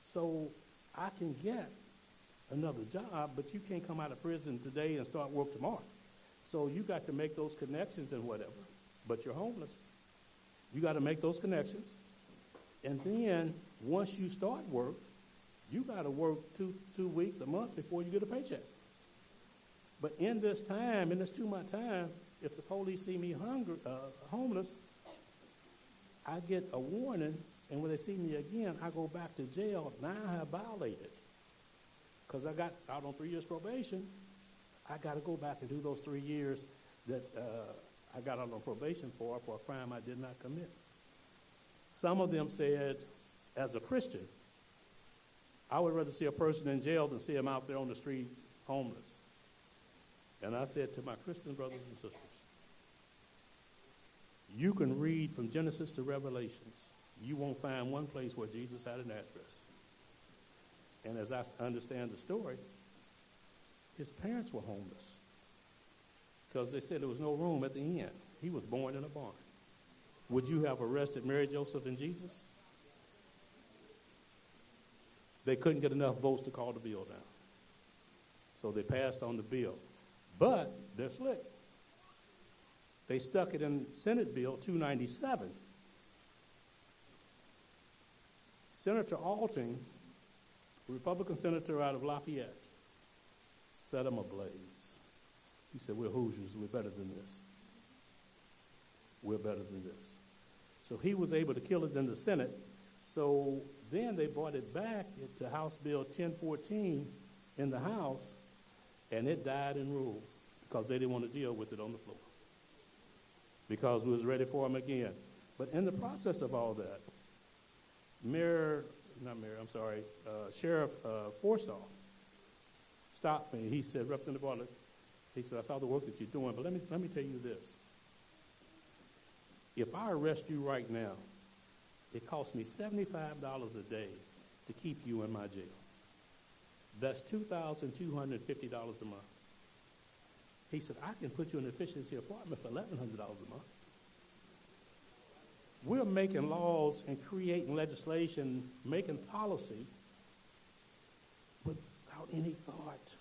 So I can get another job, but you can't come out of prison today and start work tomorrow. So you got to make those connections and whatever, but you're homeless. You got to make those connections. And then once you start work, you got to work two weeks, a month before you get a paycheck. But in this time, in this 2-month time, if the police see me homeless, I get a warning, and when they see me again, I go back to jail. Now I have violated. Because I got out on 3 years probation, I got to go back and do those 3 years that I got out on probation for a crime I did not commit. Some of them said, as a Christian, I would rather see a person in jail than see him out there on the street homeless. And I said to my Christian brothers and sisters, you can read from Genesis to Revelations. You won't find one place where Jesus had an address. And as I understand the story, his parents were homeless because they said there was no room at the inn. He was born in a barn. Would you have arrested Mary, Joseph, and Jesus? They couldn't get enough votes to call the bill down. So they passed on the bill. But they're slick. They stuck it in Senate Bill 297. Senator Alting, Republican senator out of Lafayette, set them ablaze. He said, we're Hoosiers, we're better than this. We're better than this. So he was able to kill it in the Senate. So then they brought it back to House Bill 1014 in the House, and it died in rules because they didn't want to deal with it on the floor because we was ready for them again. But in the process of all that, Sheriff Forstall stopped me. He said, Representative Bartlett, he said, I saw the work that you're doing, but let me tell you this. If I arrest you right now, it costs me $75 a day to keep you in my jail. That's $2,250 a month. He said, I can put you in an efficiency apartment for $1,100 a month. We're making laws and creating legislation, making policy without any thought.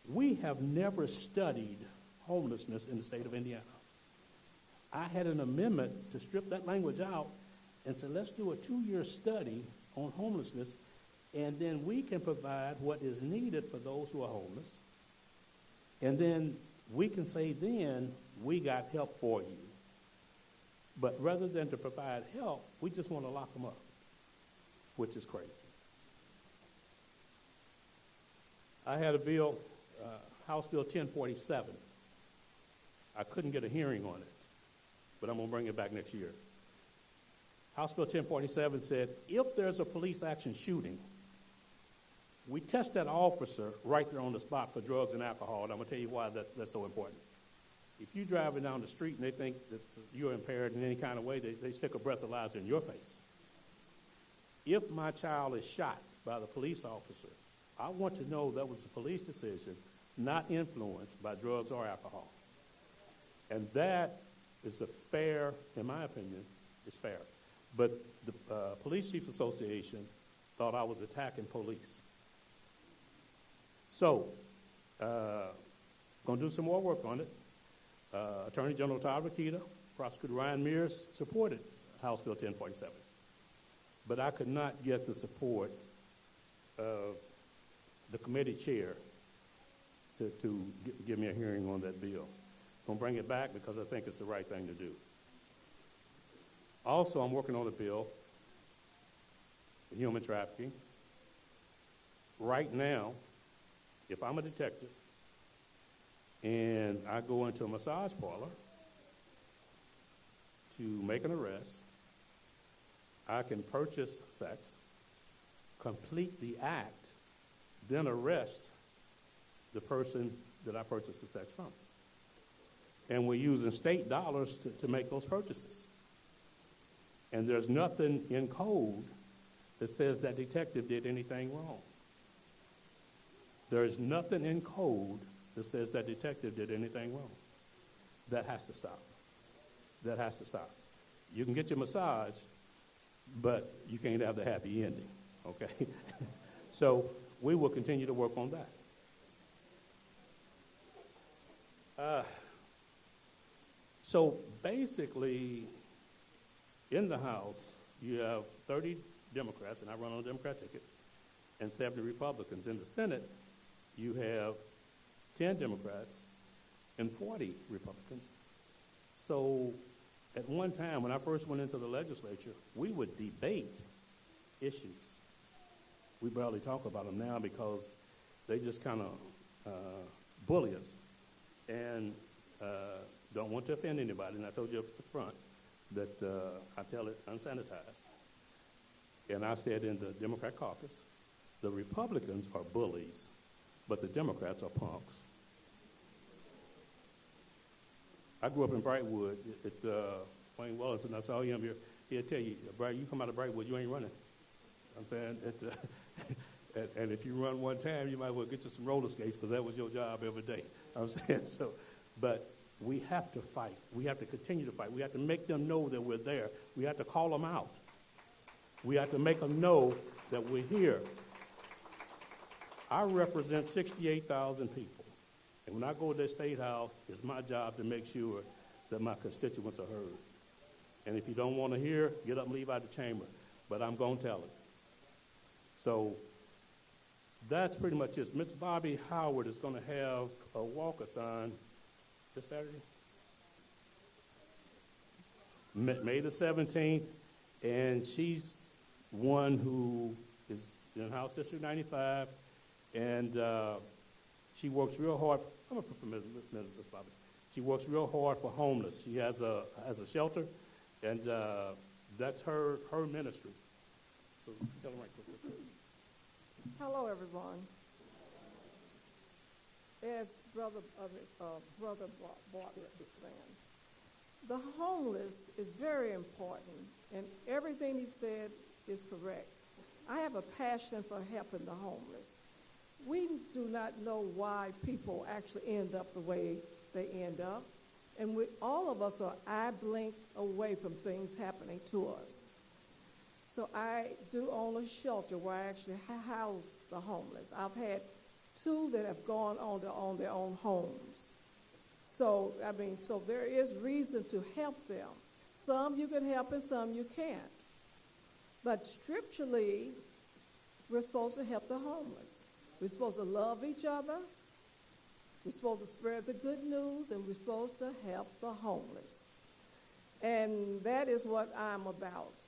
We have never studied homelessness in the state of Indiana. I had an amendment to strip that language out and said, let's do a 2-year study on homelessness, and then we can provide what is needed for those who are homeless. And then we can say, then we got help for you. But rather than to provide help, we just want to lock them up, which is crazy. I had a bill, House Bill 1047. I couldn't get a hearing on it, but I'm going to bring it back next year. House Bill 1047 said, if there's a police action shooting, we test that officer right there on the spot for drugs and alcohol, and I'm going to tell you why that's so important. If you're driving down the street and they think that you're impaired in any kind of way, they stick a breathalyzer in your face. If my child is shot by the police officer, I want to know that was a police decision, not influenced by drugs or alcohol. And that is a fair, in my opinion, is fair. But the Police Chiefs Association thought I was attacking police. So, going to do some more work on it. Attorney General Todd Rokita, Prosecutor Ryan Mears supported House Bill 1047. But I could not get the support of the committee chair to give me a hearing on that bill. I'm going to bring it back because I think it's the right thing to do. Also, I'm working on a bill for human trafficking. Right now, if I'm a detective and I go into a massage parlor to make an arrest, I can purchase sex, complete the act, then arrest the person that I purchased the sex from. And we're using state dollars to make those purchases. And there's nothing in code that says that detective did anything wrong. There's nothing in code that says that detective did anything wrong. That has to stop. That has to stop. You can get your massage, but you can't have the happy ending, okay? So we will continue to work on that. So basically, in the House, you have 30 Democrats, and I run on a Democrat ticket, and 70 Republicans. In the Senate, you have 10 Democrats and 40 Republicans. So at one time, when I first went into the legislature, we would debate issues. We barely talk about them now because they just kind of bully us and don't want to offend anybody. And I told you up front that I tell it unsanitized. And I said in the Democrat caucus, the Republicans are bullies, but the Democrats are punks. I grew up in Brightwood at Wayne Wellington. I saw him here. He'll tell you, Bright, you come out of Brightwood, you ain't running. I'm saying, and if you run one time, you might well get you some roller skates because that was your job every day. I'm saying so, but we have to fight. We have to continue to fight. We have to make them know that we're there. We have to call them out. We have to make them know that we're here. I represent 68,000 people. And when I go to the State House, it's my job to make sure that my constituents are heard. And if you don't want to hear, get up and leave out the chamber. But I'm going to tell it. So that's pretty much it. Miss Bobby Howard is going to have a walkathon this Saturday? May the 17th. And she's one who is in House District 95. And she works real hard. I'm going to put for Miss Bobby. She works real hard for homeless. She has a shelter, and that's her ministry. So tell them right quick. Hello, everyone. As Brother Bartlett was saying, the homeless is very important, and everything he said is correct. I have a passion for helping the homeless. We do not know why people actually end up the way they end up, and all of us are eye blink away from things happening to us. So I do own a shelter where I actually house the homeless. I've had 2 that have gone on to own their own homes. So there is reason to help them. Some you can help and some you can't. But scripturally, we're supposed to help the homeless. We're supposed to love each other. We're supposed to spread the good news, and we're supposed to help the homeless. And that is what I'm about.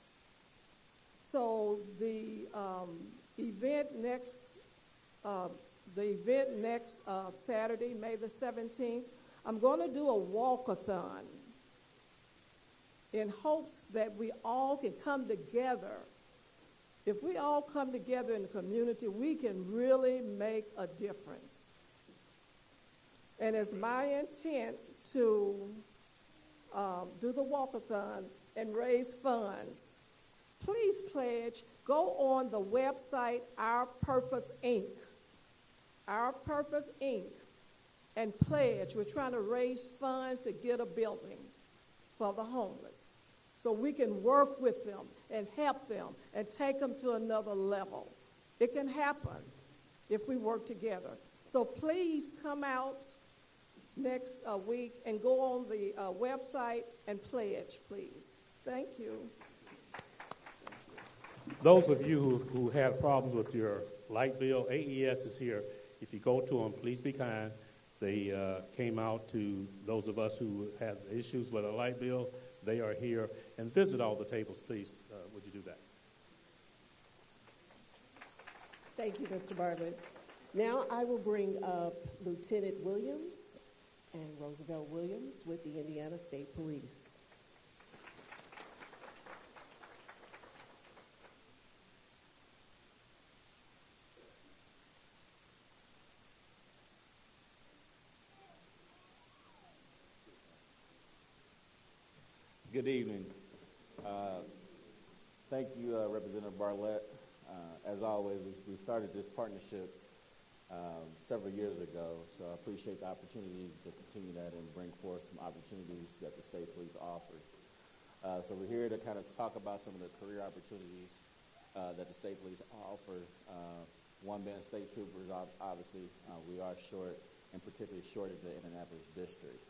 So the event next Saturday, May the 17th, I'm going to do a walkathon in hopes that we all can come together. If we all come together in the community, we can really make a difference. And it's my intent to do the walkathon and raise funds. Please pledge. Go on the website, Our Purpose, Inc. Our Purpose, Inc. and pledge. We're trying to raise funds to get a building for the homeless so we can work with them and help them and take them to another level. It can happen if we work together. So please come out next week and go on the website and pledge, please. Thank you. Those of you who have problems with your light bill, AES is here. If you go to them, please be kind. They came out to those of us who have issues with a light bill. They are here. And visit all the tables, please. Would you do that? Thank you, Mr. Bartlett. Now I will bring up Lieutenant Williams and Roosevelt Williams with the Indiana State Police. Good evening. Thank you, Representative Bartlett. As always, we started this partnership several years ago, so I appreciate the opportunity to continue that and bring forth some opportunities that the state police offers. So we're here to kind of talk about some of the career opportunities that the state police offer. One being state troopers, obviously, we are short, and particularly short in the Indianapolis district.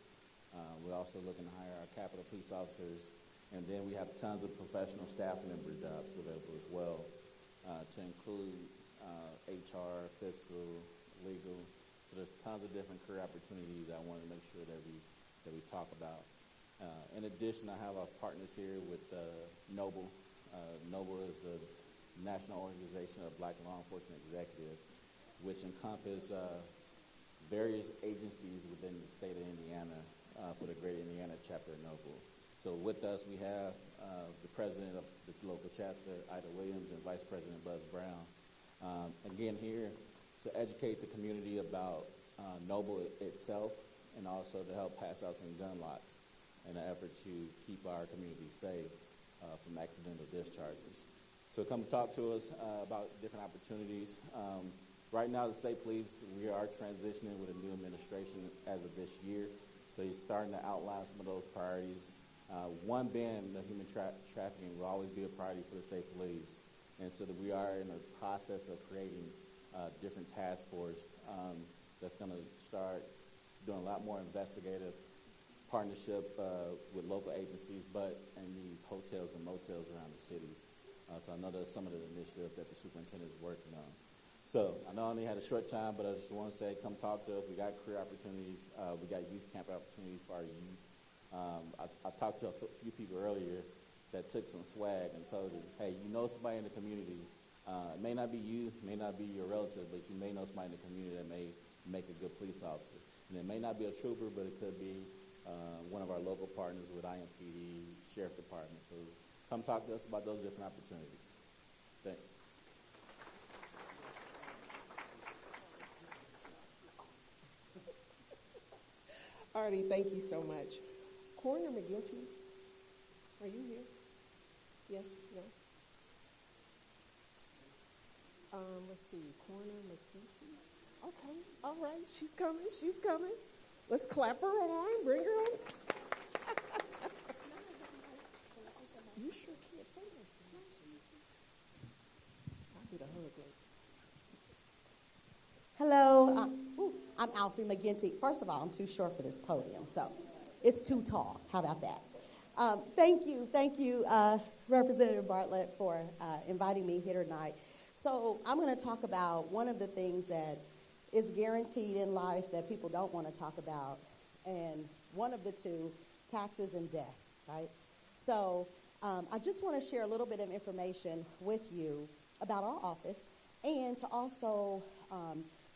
We're also looking to hire our Capitol police officers, and then we have tons of professional staff member jobs available as well, to include HR, fiscal, legal. So there's tons of different career opportunities I want to make sure that we talk about. In addition, I have our partners here with Noble. Noble is the National Organization of Black Law Enforcement Executives, which encompass various agencies within the state of Indiana for the Greater Indiana chapter of Noble. So with us, we have the president of the local chapter, Ida Williams, and Vice President Buzz Brown. Again, here to educate the community about Noble itself, and also to help pass out some gun locks in an effort to keep our community safe from accidental discharges. So come talk to us about different opportunities. Right now, the state police, we are transitioning with a new administration as of this year. So he's starting to outline some of those priorities. One being the human trafficking will always be a priority for the state police. And so that we are in the process of creating different task force that's going to start doing a lot more investigative partnership with local agencies, but in these hotels and motels around the cities. So I know there's some of the initiatives that the superintendent is working on. So I know I only had a short time, but I just want to say, come talk to us. We got career opportunities. We got youth camp opportunities for our youth. I talked to a few people earlier that took some swag and told you, hey, you know somebody in the community. It may not be you, may not be your relative, but you may know somebody in the community that may make a good police officer. And it may not be a trooper, but it could be one of our local partners with IMPD, Sheriff Department. So come talk to us about those different opportunities. Thanks. Artie, thank you so much. Coroner McGinty, are you here? Yes? No? Let's see, Coroner McGinty. Okay, all right, she's coming, she's coming. Let's clap her on, bring her on. You sure can't say that. I'll get a hug later. Hello, I'm Alfie McGinty. First of all, I'm too short for this podium, so it's too tall. How about that? Thank you, Representative Bartlett, for inviting me here tonight. So I'm going to talk about one of the things that is guaranteed in life that people don't want to talk about, and one of the two, taxes and death, right? So I just want to share a little bit of information with you about our office, and to also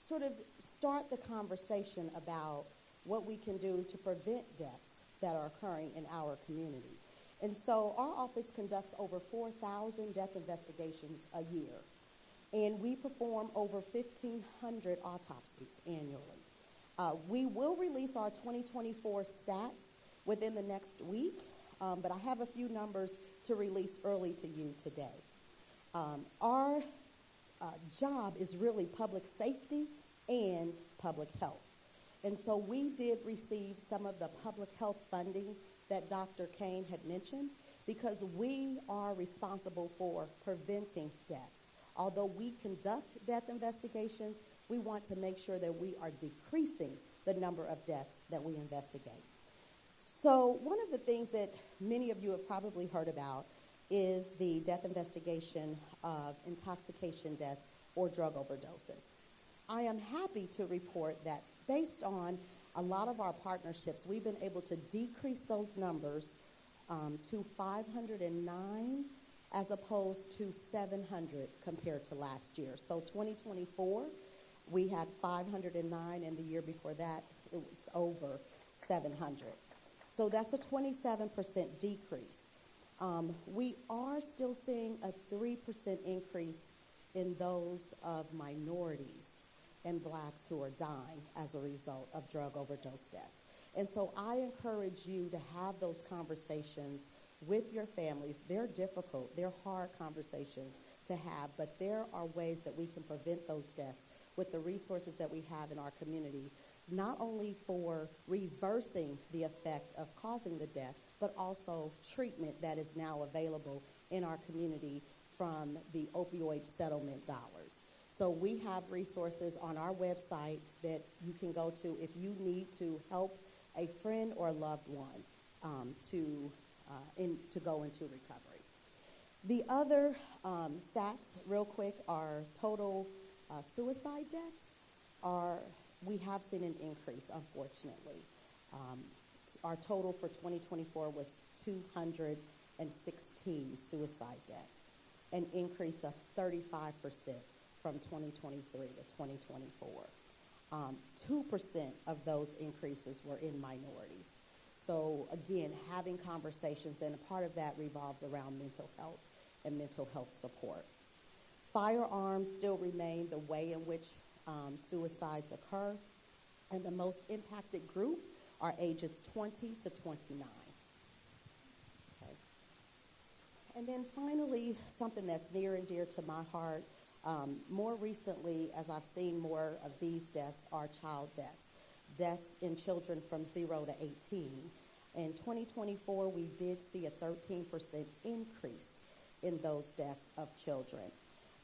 sort of start the conversation about what we can do to prevent deaths that are occurring in our community. And so our office conducts over 4,000 death investigations a year, and we perform over 1,500 autopsies annually. We will release our 2024 stats within the next week, but I have a few numbers to release early to you today. Our job is really public safety and public health. And so we did receive some of the public health funding that Dr. Kane had mentioned, because we are responsible for preventing deaths. Although we conduct death investigations, we want to make sure that we are decreasing the number of deaths that we investigate. So one of the things that many of you have probably heard about is the death investigation of intoxication deaths or drug overdoses. I am happy to report that based on a lot of our partnerships, we've been able to decrease those numbers to 509 as opposed to 700 compared to last year. So 2024, we had 509, and the year before that, it was over 700. So that's a 27% decrease. We are still seeing a 3% increase in those of minorities and blacks who are dying as a result of drug overdose deaths. And so I encourage you to have those conversations with your families. They're difficult, they're hard conversations to have, but there are ways that we can prevent those deaths with the resources that we have in our community, not only for reversing the effect of causing the death, but also treatment that is now available in our community from the opioid settlement dollars. So we have resources on our website that you can go to if you need to help a friend or a loved one to go into recovery. The other stats, real quick, are total suicide deaths. We have seen an increase, unfortunately. Our total for 2024 was 216 suicide deaths, an increase of 35% from 2023 to 2024. 2% of those increases were in minorities. So again, having conversations, and a part of that revolves around mental health and mental health support. Firearms still remain the way in which suicides occur, and the most impacted group are ages 20 to 29. Okay. And then finally, something that's near and dear to my heart, more recently, as I've seen more of these deaths, are child deaths, deaths in children from 0 to 18. In 2024, we did see a 13% increase in those deaths of children.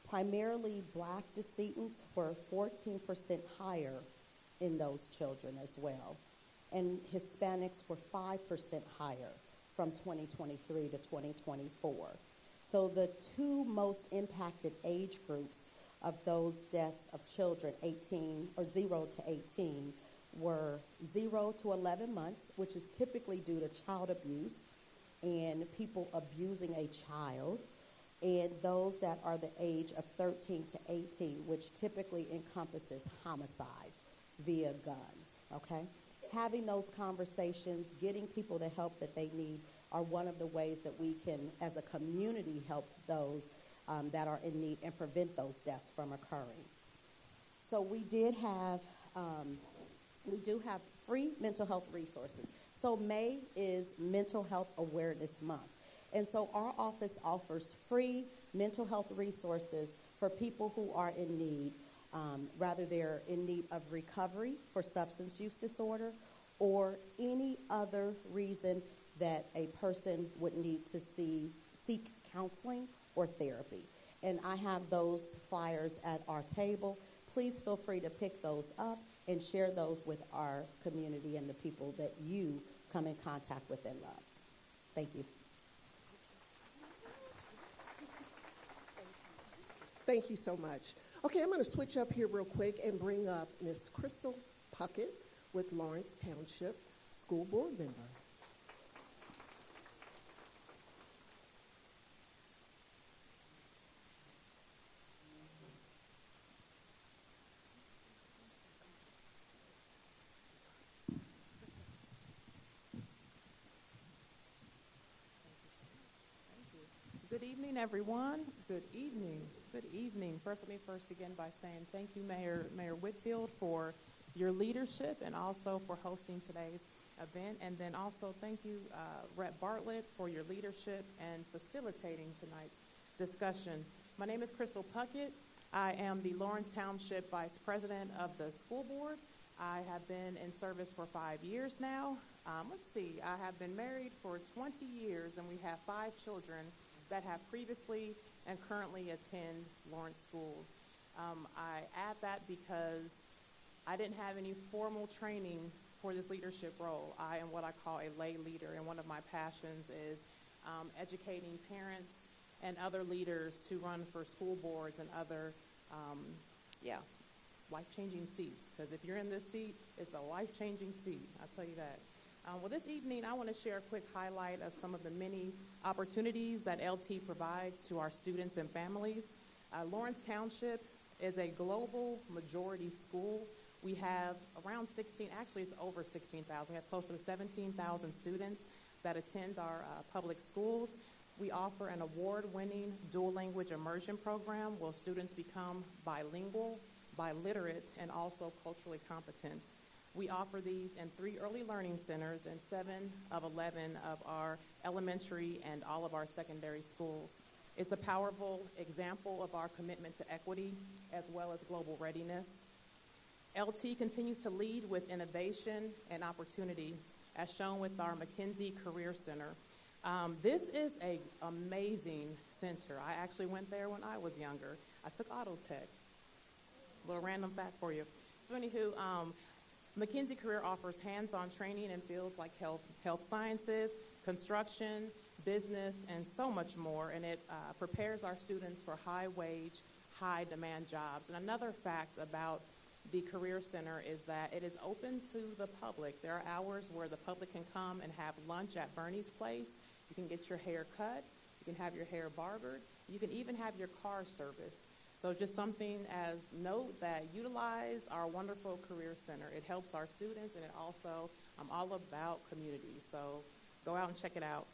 Primarily black decedents were 14% higher in those children as well. And Hispanics were 5% higher from 2023 to 2024. So the two most impacted age groups of those deaths of children 18 or 0 to 18 were 0 to 11 months, which is typically due to child abuse and people abusing a child, and those that are the age of 13 to 18, which typically encompasses homicides via guns, okay? Having those conversations, getting people the help that they need are one of the ways that we can, as a community, help those that are in need and prevent those deaths from occurring. So we do have free mental health resources. So May is Mental Health Awareness Month. And so our office offers free mental health resources for people who are in need, rather they're in need of recovery for substance use disorder or any other reason that a person would need to seek counseling or therapy. And I have those flyers at our table. Please feel free to pick those up and share those with our community and the people that you come in contact with and love. Thank you. Thank you so much. Okay, I'm going to switch up here real quick and bring up Miss Crystal Puckett with Lawrence Township School Board member. Good evening, everyone. Good evening. Good evening. First, let me begin by saying thank you, Mayor Whitfield, for your leadership and also for hosting today's event. And then also thank you, Rep. Bartlett, for your leadership and facilitating tonight's discussion. My name is Crystal Puckett. I am the Lawrence Township Vice President of the School Board. I have been in service for 5 years now. I have been married for 20 years, and we have 5 children that have previously and currently attend Lawrence schools. I add that because I didn't have any formal training for this leadership role. I am what I call a lay leader, and one of my passions is educating parents and other leaders to run for school boards and other, life-changing seats. Because if you're in this seat, it's a life-changing seat, I'll tell you that. Well, this evening, I want to share a quick highlight of some of the many opportunities that LT provides to our students and families. Lawrence Township is a global majority school. We have around it's over 16,000. We have close to 17,000 students that attend our public schools. We offer an award-winning dual language immersion program where students become bilingual, biliterate, and also culturally competent. We offer these in 3 early learning centers and 7 of 11 of our elementary, and all of our secondary schools. It's a powerful example of our commitment to equity as well as global readiness. LT continues to lead with innovation and opportunity, as shown with our McKinsey Career Center. This is an amazing center. I actually went there when I was younger. I took auto tech. Little random fact for you. So anywho, McKinsey Career offers hands-on training in fields like health sciences, construction, business, and so much more, and it prepares our students for high-wage, high-demand jobs. And another fact about the Career Center is that it is open to the public. There are hours where the public can come and have lunch at Bernie's place. You can get your hair cut. You can have your hair barbered. You can even have your car serviced. So just something as note that utilize our wonderful Career Center. It helps our students, and it also, I'm all about community. So go out and check it out.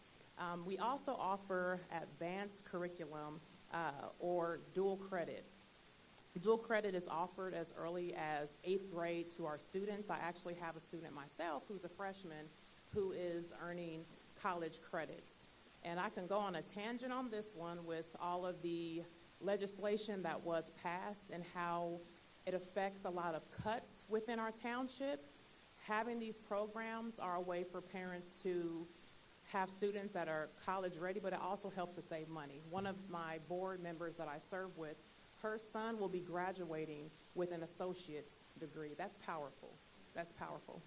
We also offer advanced curriculum or dual credit. Dual credit is offered as early as 8th grade to our students. I actually have a student myself who's a freshman who is earning college credits. And I can go on a tangent on this one with all of the legislation that was passed and how it affects a lot of cuts within our township. Having these programs are a way for parents to have students that are college ready, but it also helps to save money. One of my board members that I serve with, her son will be graduating with an associate's degree. That's powerful. That's powerful.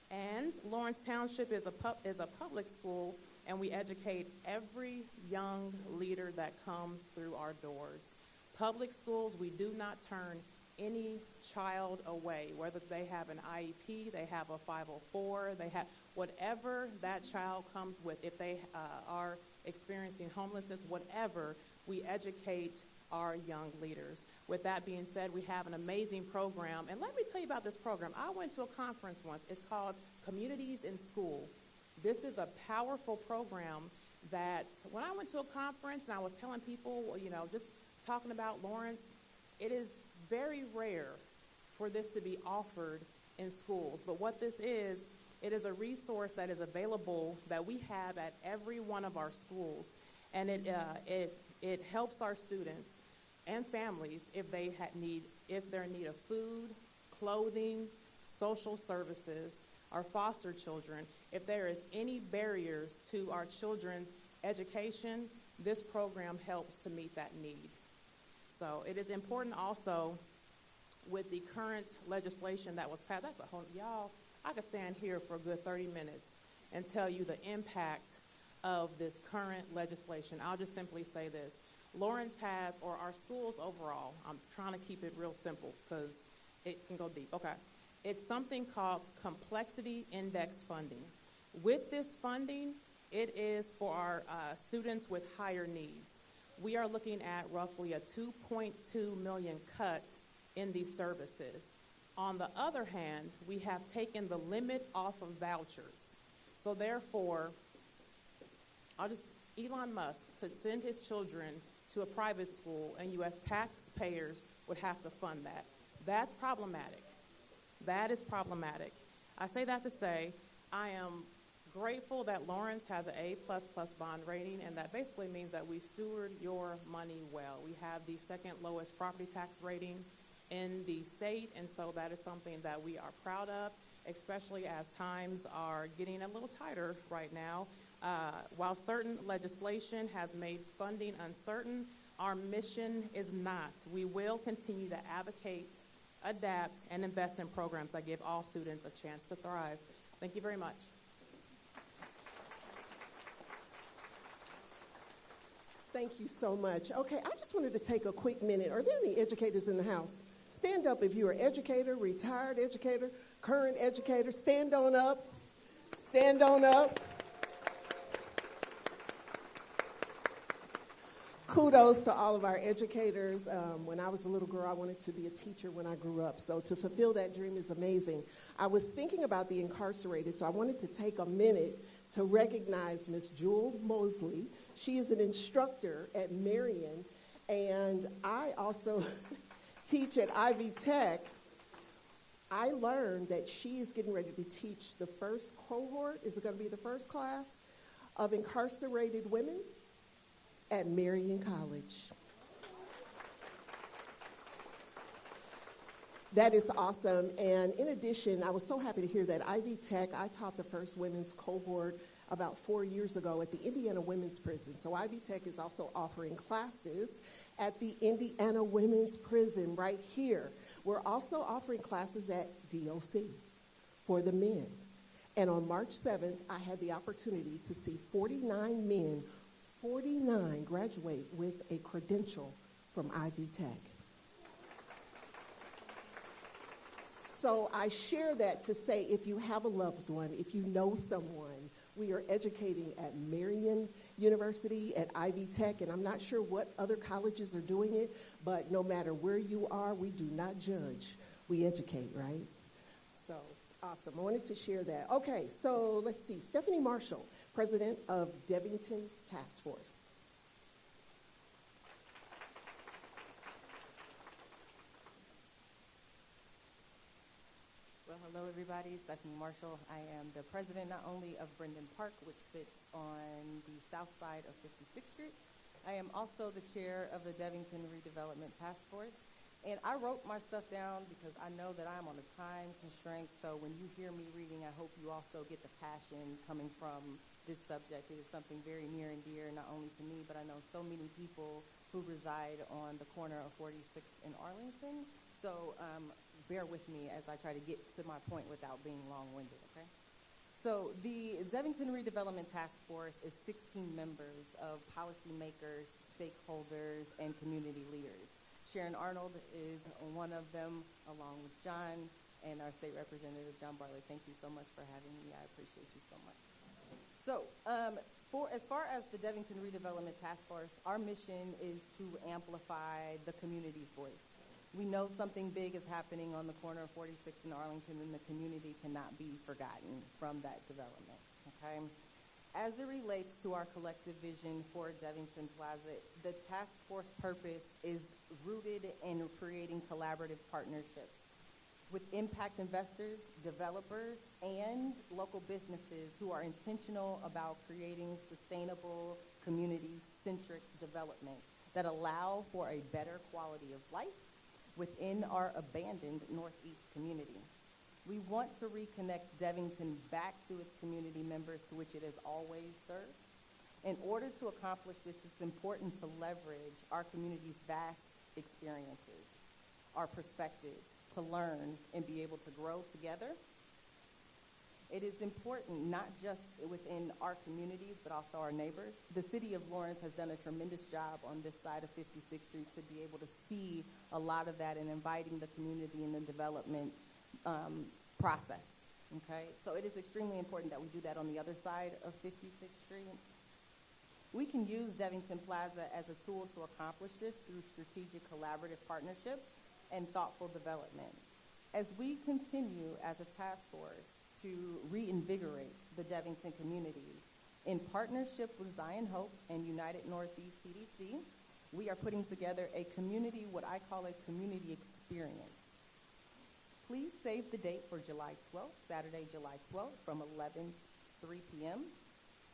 And Lawrence Township is a public school, and we educate every young leader that comes through our doors. Public schools, we do not turn any child away, whether they have an IEP, they have a 504, they have whatever that child comes with. If they are experiencing homelessness, whatever, we educate our young leaders. With that being said, we have an amazing program. And let me tell you about this program. I went to a conference once. It's called Communities in School. This is a powerful program that when I went to a conference and I was telling people, just talking about Lawrence, it is very rare for this to be offered in schools. But what this is, it is a resource that is available that we have at every one of our schools. And it helps our students and families if they're in need of food, clothing, social services, our foster children. If there is any barriers to our children's education, this program helps to meet that need. So it is important also with the current legislation that was passed. That's a whole, y'all, I could stand here for a good 30 minutes and tell you the impact of this current legislation. I'll just simply say this. Lawrence has, or our schools overall, I'm trying to keep it real simple because it can go deep. Okay. It's something called complexity index funding. With this funding, it is for our students with higher needs. We are looking at roughly a 2.2 million cut in these services. On the other hand, we have taken the limit off of vouchers. So therefore, Elon Musk could send his children to a private school, and you as taxpayers would have to fund that. That's problematic. That is problematic. I say that to say I am grateful that Lawrence has an A++ bond rating, and that basically means that we steward your money well. We have the second lowest property tax rating in the state, and so that is something that we are proud of, especially as times are getting a little tighter right now. While certain legislation has made funding uncertain, our mission is not. We will continue to advocate, adapt, and invest in programs that give all students a chance to thrive. Thank you very much. Thank you so much. Okay, I just wanted to take a quick minute. Are there any educators in the house? Stand up if you're an educator, retired educator, current educator. Stand on up. Stand on up. Kudos to all of our educators. When I was a little girl, I wanted to be a teacher when I grew up. So to fulfill that dream is amazing. I was thinking about the incarcerated, so I wanted to take a minute to recognize Miss Jewel Mosley. She is an instructor at Marion, and I also teach at Ivy Tech. I learned that she is getting ready to teach the first cohort. Is it going to be the first class? of incarcerated women at Marian College. That is awesome. And in addition, I was so happy to hear that Ivy Tech, I taught the first women's cohort about 4 years ago at the Indiana Women's Prison. So Ivy Tech is also offering classes at the Indiana Women's Prison right here. We're also offering classes at DOC for the men. And on March 7th, I had the opportunity to see 49 men, 49 graduate with a credential from Ivy Tech. So I share that to say, if you have a loved one, if you know someone, we are educating at Marian University, at Ivy Tech, and I'm not sure what other colleges are doing it, but no matter where you are, we do not judge. We educate, right? So awesome. I wanted to share that. Okay, so let's see. Stephanie Marshall, president of Devington Task Force. Well, hello, everybody. Stephanie Marshall. I am the president not only of Brendan Park, which sits on the south side of 56th Street. I am also the chair of the Devington Redevelopment Task Force. And I wrote my stuff down because I know that I'm on a time constraint. So when you hear me reading, I hope you also get the passion coming from this subject. It is something very near and dear, not only to me, but I know so many people who reside on the corner of 46th and Arlington. So bear with me as I try to get to my point without being long-winded, okay? So the Devington Redevelopment Task Force is 16 members of policymakers, stakeholders, and community leaders. Sharon Arnold is one of them, along with John and our state representative, John Bartlett. Thank you so much for having me. I appreciate you so much. So as far as the Devington Redevelopment Task Force, our mission is to amplify the community's voice. We know something big is happening on the corner of 46th and Arlington, and the community cannot be forgotten from that development, okay? As it relates to our collective vision for Devington Plaza, the task force purpose is rooted in creating collaborative partnerships with impact investors, developers, and local businesses who are intentional about creating sustainable, community-centric development that allow for a better quality of life within our abandoned Northeast community. We want to reconnect Devington back to its community members to which it has always served. In order to accomplish this, it's important to leverage our community's vast experiences, our perspectives, to learn and be able to grow together. It is important not just within our communities, but also our neighbors. The city of Lawrence has done a tremendous job on this side of 56th Street to be able to see a lot of that and inviting the community in the development process, okay? So it is extremely important that we do that on the other side of 56th Street. We can use Devington Plaza as a tool to accomplish this through strategic collaborative partnerships and thoughtful development. As we continue as a task force to reinvigorate the Devington communities, in partnership with Zion Hope and United Northeast CDC, we are putting together a community, what I call a community experience. Please save the date for July 12th, Saturday, July 12th, from 11 to 3 p.m.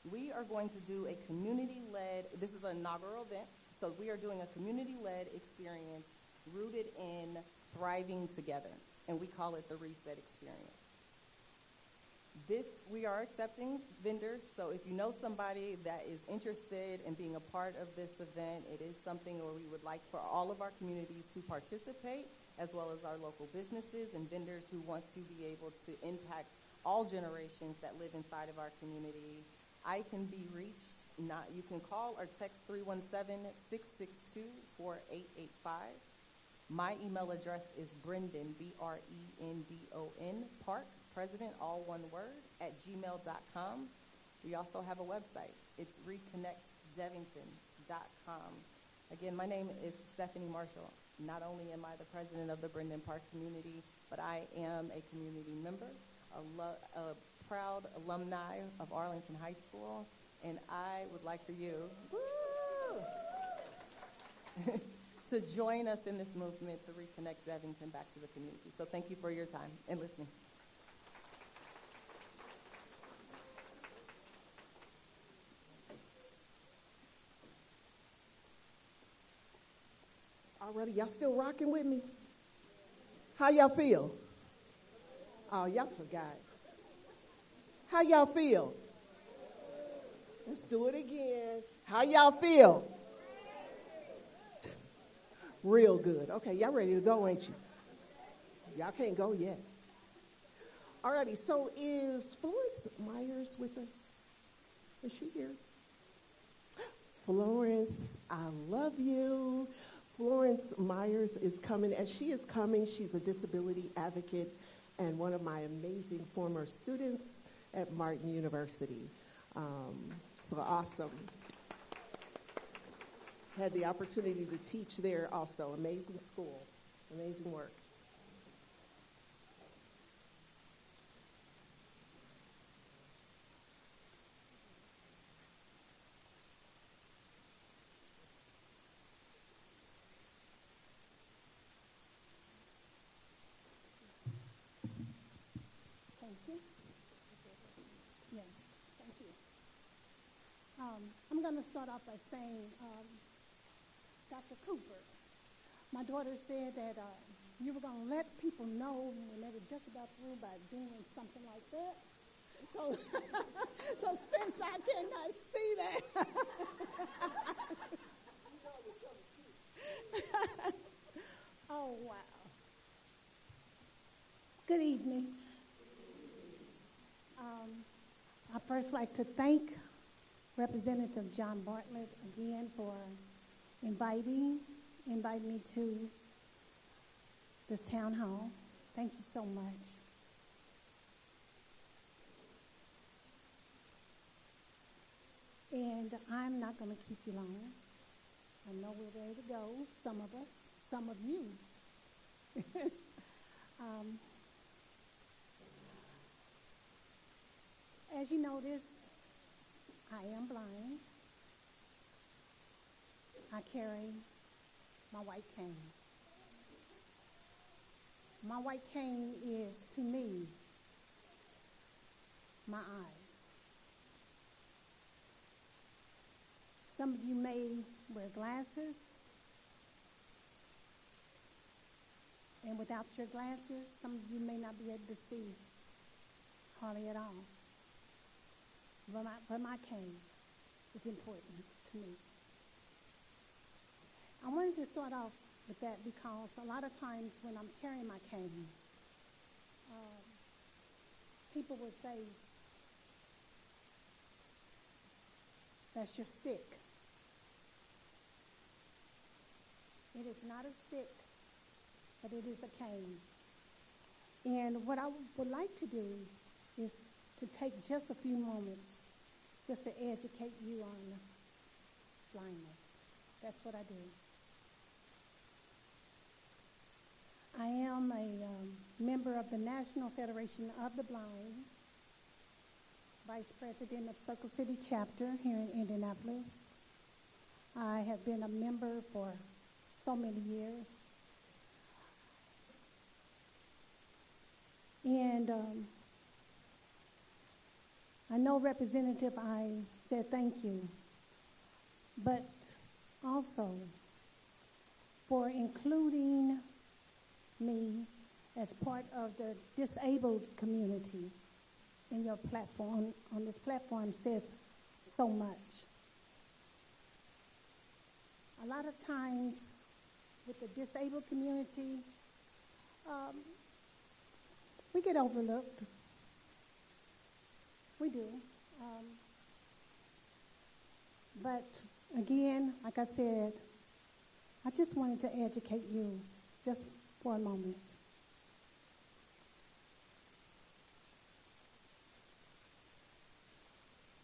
We are going to do a community-led, this is an inaugural event, so we are doing a community-led experience rooted in thriving together, and we call it the Reset Experience. We are accepting vendors, so if you know somebody that is interested in being a part of this event, it is something where we would like for all of our communities to participate, as well as our local businesses and vendors who want to be able to impact all generations that live inside of our community. I can be reached, you can call or text 317-662-4885. My email address is Brendan, B-R-E-N-D-O-N, Park, President, all one word, @gmail.com. We also have a website. It's reconnectdevington.com. Again, my name is Stephanie Marshall. Not only am I the president of the Brendan Park community, but I am a community member, a proud alumni of Arlington High School, and I would like for you to join us in this movement to reconnect Devington back to the community. So thank you for your time and listening. Already, y'all still rocking with me? How y'all feel? Oh, y'all forgot. How y'all feel? Let's do it again. How y'all feel? Real good. Okay, y'all ready to go, ain't you? Y'all can't go yet. Alrighty, so is Florence Myers with us? Is she here? Florence, I love you. Florence Myers is coming. As she is coming, she's a disability advocate and one of my amazing former students at Martin University. So awesome. Had the opportunity to teach there also. Amazing school, amazing work. Thank you. Yes, thank you. I'm going to start off by saying, Dr. Cooper, my daughter said that you were going to let people know when they were just about through by doing something like that. So, so since I cannot see that, oh, wow. Good evening. I'd first like to thank Representative John Bartlett again for inviting me to this town hall. Thank you so much. And I'm not going to keep you long. I know we're ready to go, some of us, some of you. As you noticed, I am blind. I carry my white cane. My white cane is, to me, my eyes. Some of you may wear glasses, and without your glasses, some of you may not be able to see hardly at all. But my cane is important to me. I wanted to start off with that because a lot of times when I'm carrying my cane, people will say, "That's your stick." It is not a stick, but it is a cane. And what I would like to do is to take just a few moments just to educate you on blindness. That's what I do. I am a member of the National Federation of the Blind, Vice President of Circle City Chapter here in Indianapolis. I have been a member for so many years. And I know, Representative, I said thank you, but also for including me as part of the disabled community in your platform, on this platform, says so much. A lot of times with the disabled community, we get overlooked. We do. But again, like I said, I just wanted to educate you just for a moment.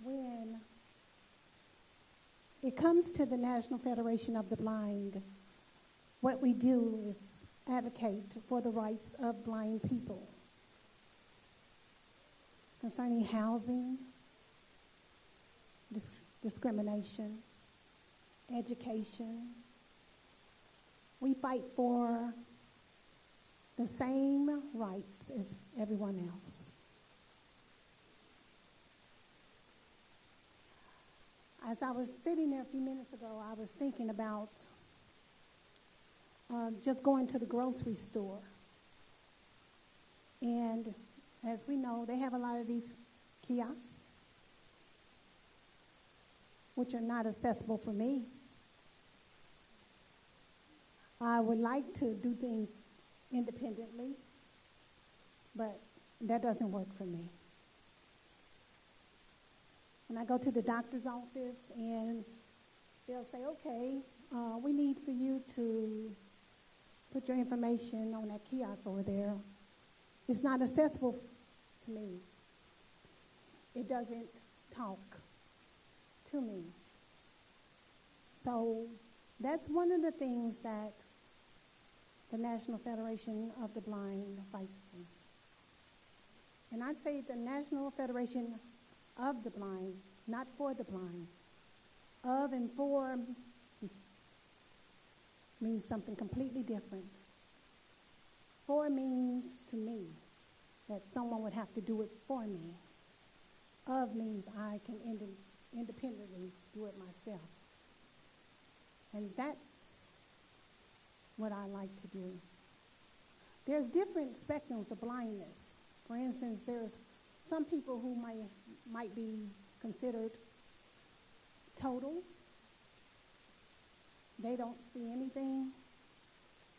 When it comes to the National Federation of the Blind, what we do is advocate for the rights of blind people concerning housing, discrimination, education. We fight for the same rights as everyone else. As I was sitting there a few minutes ago, I was thinking about just going to the grocery store. And as we know, they have a lot of these kiosks, which are not accessible for me. I would like to do things independently, but that doesn't work for me. When I go to the doctor's office and they'll say, okay, we need for you to put your information on that kiosk over there. It's not accessible to me. It doesn't talk to me. So that's one of the things that the National Federation of the Blind fights for. And I'd say the National Federation of the Blind, not for the blind. Of and for means something completely different. For means to me that someone would have to do it for me. Of means I can independently do it myself. And that's what I like to do. There's different spectrums of blindness. For instance, there's some people who might be considered total. They don't see anything.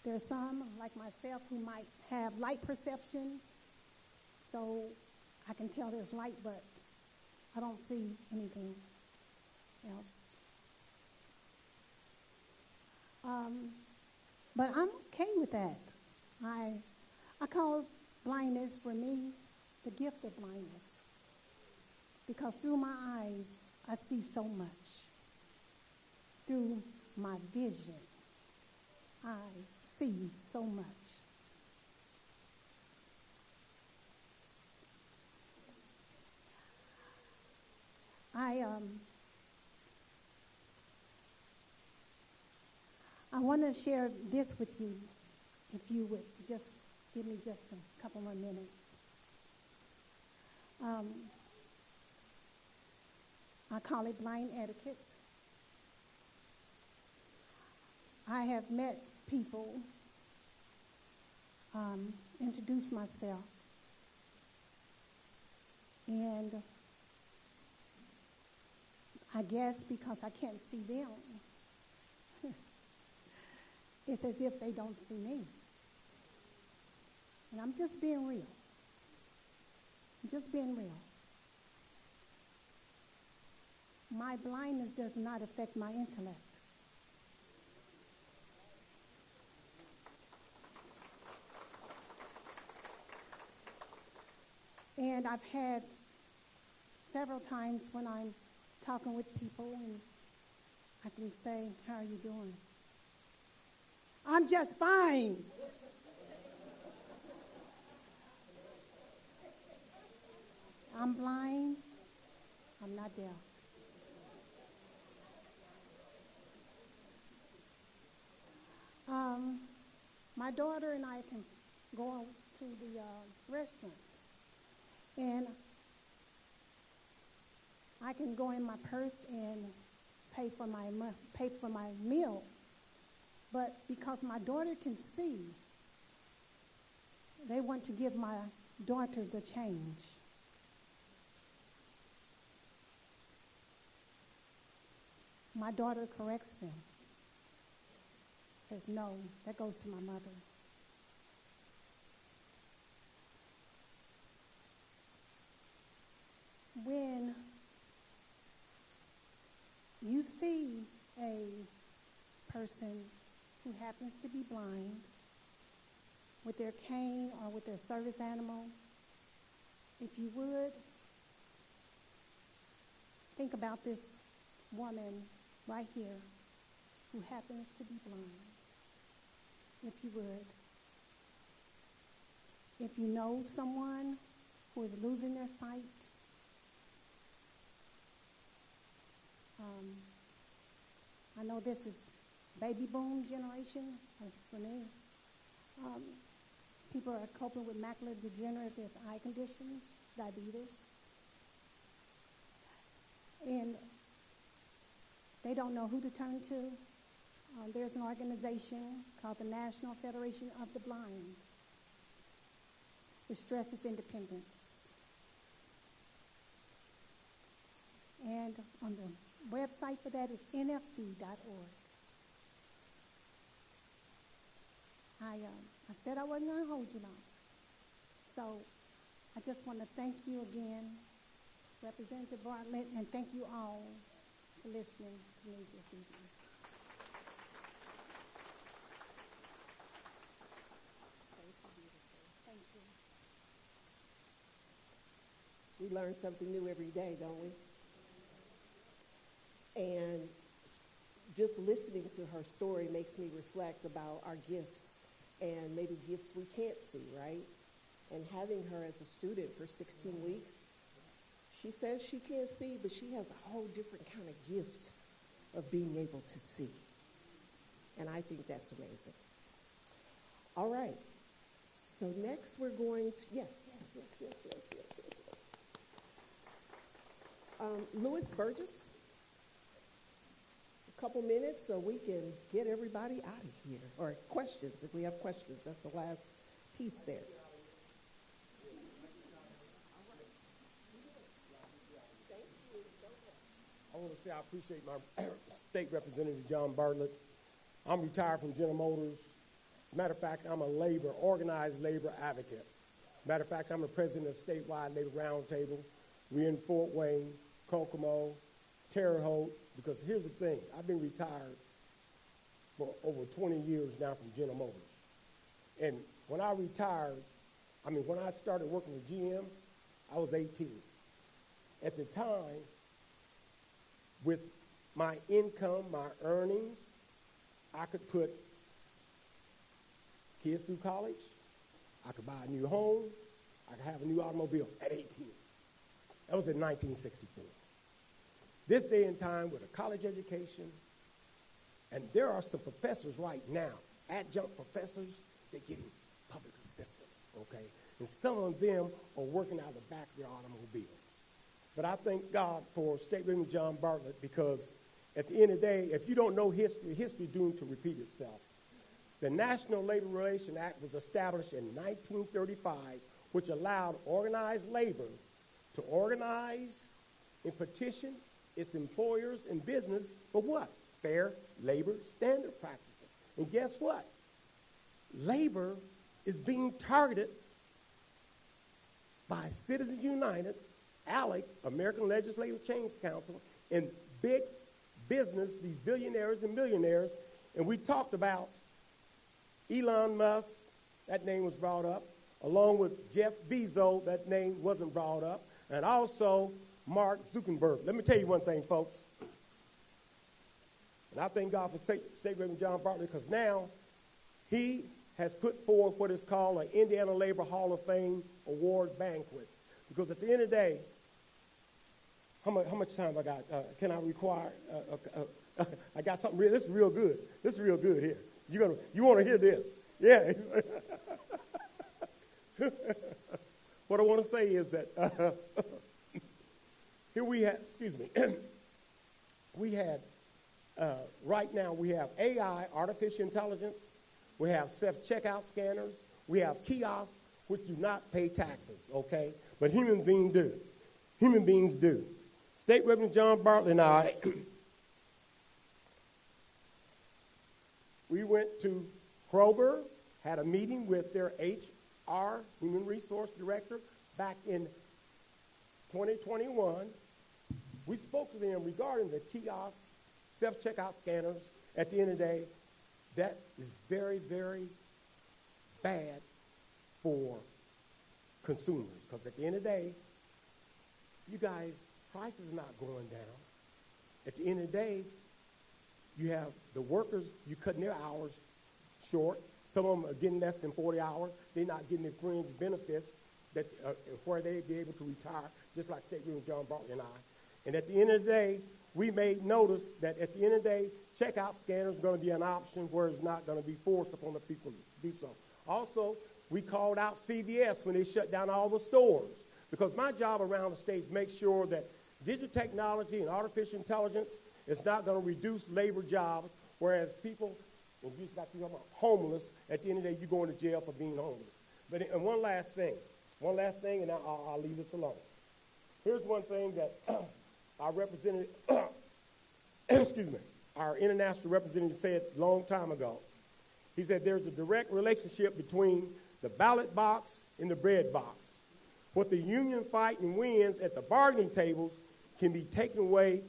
There's some, like myself, who might have light perception. So I can tell there's light, but I don't see anything else. But I'm okay with that. I call blindness for me the gift of blindness, because through my eyes I see so much. Through my vision I see so much. I want to share this with you, if you would just give me just a couple more minutes. I call it blind etiquette. I have met people, introduced myself, and I guess because I can't see them, it's as if they don't see me. And I'm just being real. I'm just being real. My blindness does not affect my intellect. And I've had several times when I'm talking with people and I can say, how are you doing? I'm just fine. I'm blind. I'm not deaf. My daughter and I can go to the restaurant, and I can go in my purse and pay for my meal. But because my daughter can see, they want to give my daughter the change. My daughter corrects them. Says, no, that goes to my mother. When you see a person who happens to be blind with their cane or with their service animal, if you would, think about this woman right here who happens to be blind. If you would. If you know someone who is losing their sight, I know this is baby boom generation. It's for me. People are coping with macular degenerative eye conditions, diabetes, and they don't know who to turn to. There's an organization called the National Federation of the Blind, which stresses independence. And on the website for that is nfb.org. I said I wasn't going to hold you long. So I just want to thank you again, Representative Bartlett, and thank you all for listening to me this evening. Thank you. We learn something new every day, don't we? And just listening to her story makes me reflect about our gifts and maybe gifts we can't see, right? And having her as a student for 16 weeks, she says she can't see, but she has a whole different kind of gift of being able to see. And I think that's amazing. All right. So next we're going to, yes. Louis Burgess, a couple minutes so we can get everybody out of here. Or questions, if we have questions. That's the last piece there. I want to say I appreciate my state representative, John Bartlett. I'm retired from General Motors. Matter of fact, I'm a organized labor advocate. Matter of fact, I'm the president of the statewide labor roundtable. We're in Fort Wayne, Kokomo, Terre Haute, because here's the thing. I've been retired for over 20 years now from General Motors. And when I retired, when I started working with GM, I was 18. At the time, with my income, my earnings, I could put kids through college. I could buy a new home. I could have a new automobile at 18. That was in 1964. This day and time with a college education, and there are some professors right now, adjunct professors, they're getting public assistance, okay? And some of them are working out of the back of their automobile. But I thank God for State Representative John Bartlett, because at the end of the day, if you don't know history, history is doomed to repeat itself. The National Labor Relations Act was established in 1935, which allowed organized labor to organize and petition its employers and business for what? Fair labor standard practices. And guess what? Labor is being targeted by Citizens United, ALEC, American Legislative Change Council, and big business, these billionaires and millionaires. And we talked about Elon Musk, that name was brought up, along with Jeff Bezos, that name wasn't brought up, and also Mark Zuckerberg. Let me tell you one thing, folks. And I thank God for State Representative John Bartlett, because now he has put forth what is called an Indiana Labor Hall of Fame award banquet. Because at the end of the day, how much time I got? Can I require? I got something real. This is real good. This is real good here. You want to hear this? Yeah. What I want to say is that here we have. Excuse me. We had right now we have AI, artificial intelligence. We have self-checkout scanners. We have kiosks which do not pay taxes. Okay, but human beings do. Human beings do. State Representative John Bartlett and I, we went to Kroger, had a meeting with their HR, Human Resource Director, back in 2021. We spoke to them regarding the kiosks, self-checkout scanners. At the end of the day, that is very, very bad for consumers, because at the end of the day, you guys, prices not going down. At the end of the day, you have the workers, you're cutting their hours short. Some of them are getting less than 40 hours. They're not getting their fringe benefits that where they'd be able to retire, just like State Representative John Bartlett and I. And at the end of the day, we made notice that at the end of the day, checkout scanners are going to be an option where it's not going to be forced upon the people to do so. Also, we called out CVS when they shut down all the stores, because my job around the state is make sure that digital technology and artificial intelligence is not going to reduce labor jobs Whereas people, and you just got to talk about homeless, at the end of the day, you're going to jail for being homeless. But and one last thing, and I'll leave this alone. Here's one thing that our representative, excuse me, our international representative said a long time ago. He said there's a direct relationship between the ballot box and the bread box. What the union fight and wins at the bargaining tables can be taken away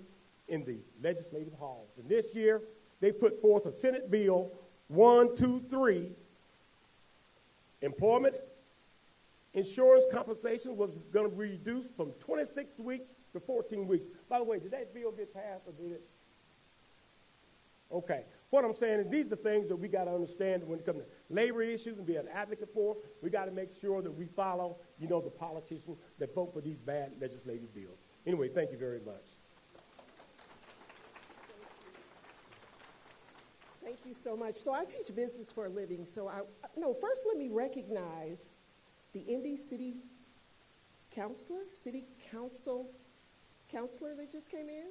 in the legislative halls. And this year, they put forth a Senate Bill 123. Employment insurance compensation was going to be reduced from 26 weeks to 14 weeks. By the way, did that bill get passed or did it? Okay. What I'm saying is these are the things that we got to understand when it comes to labor issues and be an advocate for. We got to make sure that we follow, the politicians that vote for these bad legislative bills. Anyway, thank you very much. Thank you so much. So I teach business for a living. So first let me recognize the Indy City Council that just came in.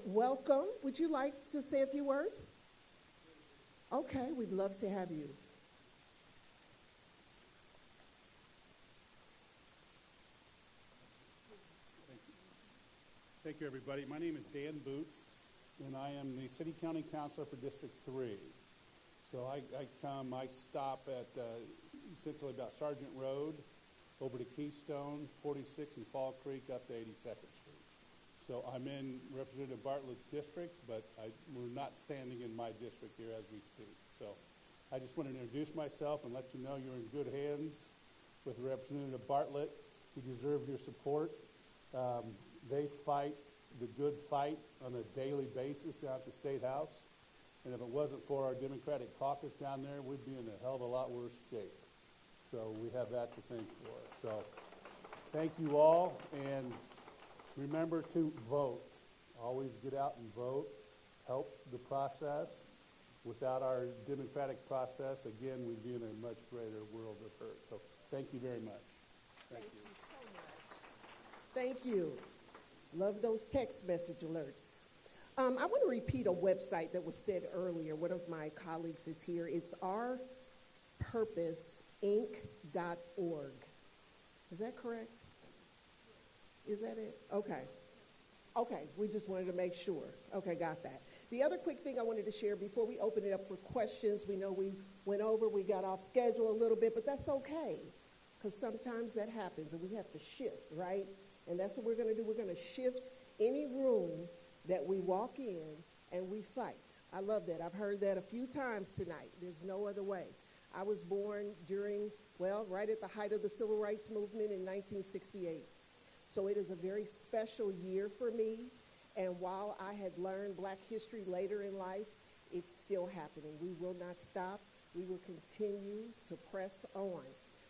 Welcome. Would you like to say a few words? Okay, we'd love to have you. Thank you, everybody. My name is Dan Boots, and I am the City County Councilor for District 3. So I stop at essentially about Sargent Road, over to Keystone, 46 and Fall Creek, up to 82nd Street. So I'm in Representative Bartlett's district, but we're not standing in my district here as we speak. So I just want to introduce myself and let you know you're in good hands with Representative Bartlett. He deserves your support. They fight the good fight on a daily basis down at the State House. And if it wasn't for our Democratic caucus down there, we'd be in a hell of a lot worse shape. So we have that to thank for. So thank you all, and remember to vote. Always get out and vote. Help the process. Without our democratic process, again, we'd be in a much greater world of hurt. So thank you very much. Thank you so much. Thank you. Love those text message alerts. I want to repeat a website that was said earlier. One of my colleagues is here. It's ourpurposeinc.org. Is that correct? Is that it? Okay. Okay, we just wanted to make sure. Okay, got that. The other quick thing I wanted to share before we open it up for questions, we know we went over, we got off schedule a little bit, but that's okay, because sometimes that happens and we have to shift, right? And that's what we're going to do. We're going to shift any room that we walk in and we fight. I love that. I've heard that a few times tonight. There's no other way. I was born right at the height of the Civil Rights Movement in 1968. So it is a very special year for me. And while I had learned Black history later in life, it's still happening. We will not stop. We will continue to press on.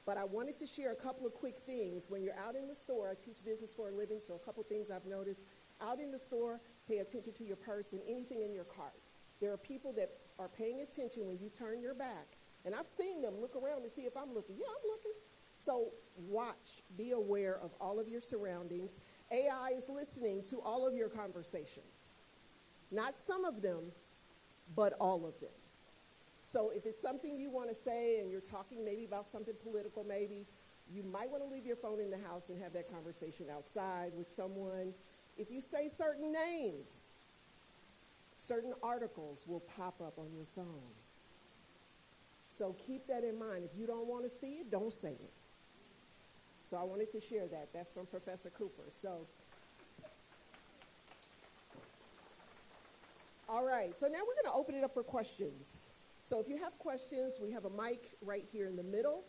But I wanted to share a couple of quick things. When you're out in the store, I teach business for a living, so a couple things I've noticed. Out in the store, pay attention to your purse and anything in your cart. There are people that are paying attention when you turn your back. And I've seen them look around to see if I'm looking. Yeah, I'm looking. So watch, be aware of all of your surroundings. AI is listening to all of your conversations. Not some of them, but all of them. So if it's something you want to say and you're talking maybe about something political, maybe you might want to leave your phone in the house and have that conversation outside with someone. If you say certain names, certain articles will pop up on your phone. So keep that in mind. If you don't want to see it, don't say it. So I wanted to share that. That's from Professor Cooper. So, all right. So now we're going to open it up for questions. So if you have questions, we have a mic right here in the middle.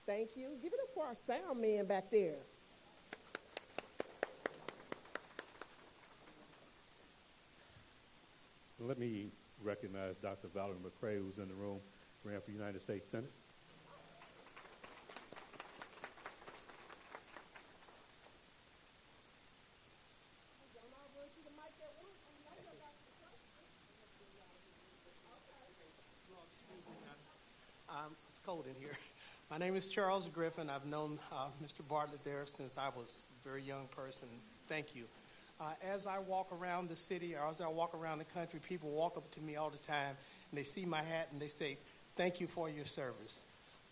Thank you. Give it up for our sound man back there. Let me recognize Dr. Valerie McCray, who's in the room, ran for United States Senate. It's cold in here. My name is Charles Griffin. I've known Mr. Bartlett there since I was a very young person. Thank you. As I walk around the city or as I walk around the country, people walk up to me all the time and they see my hat and they say, thank you for your service.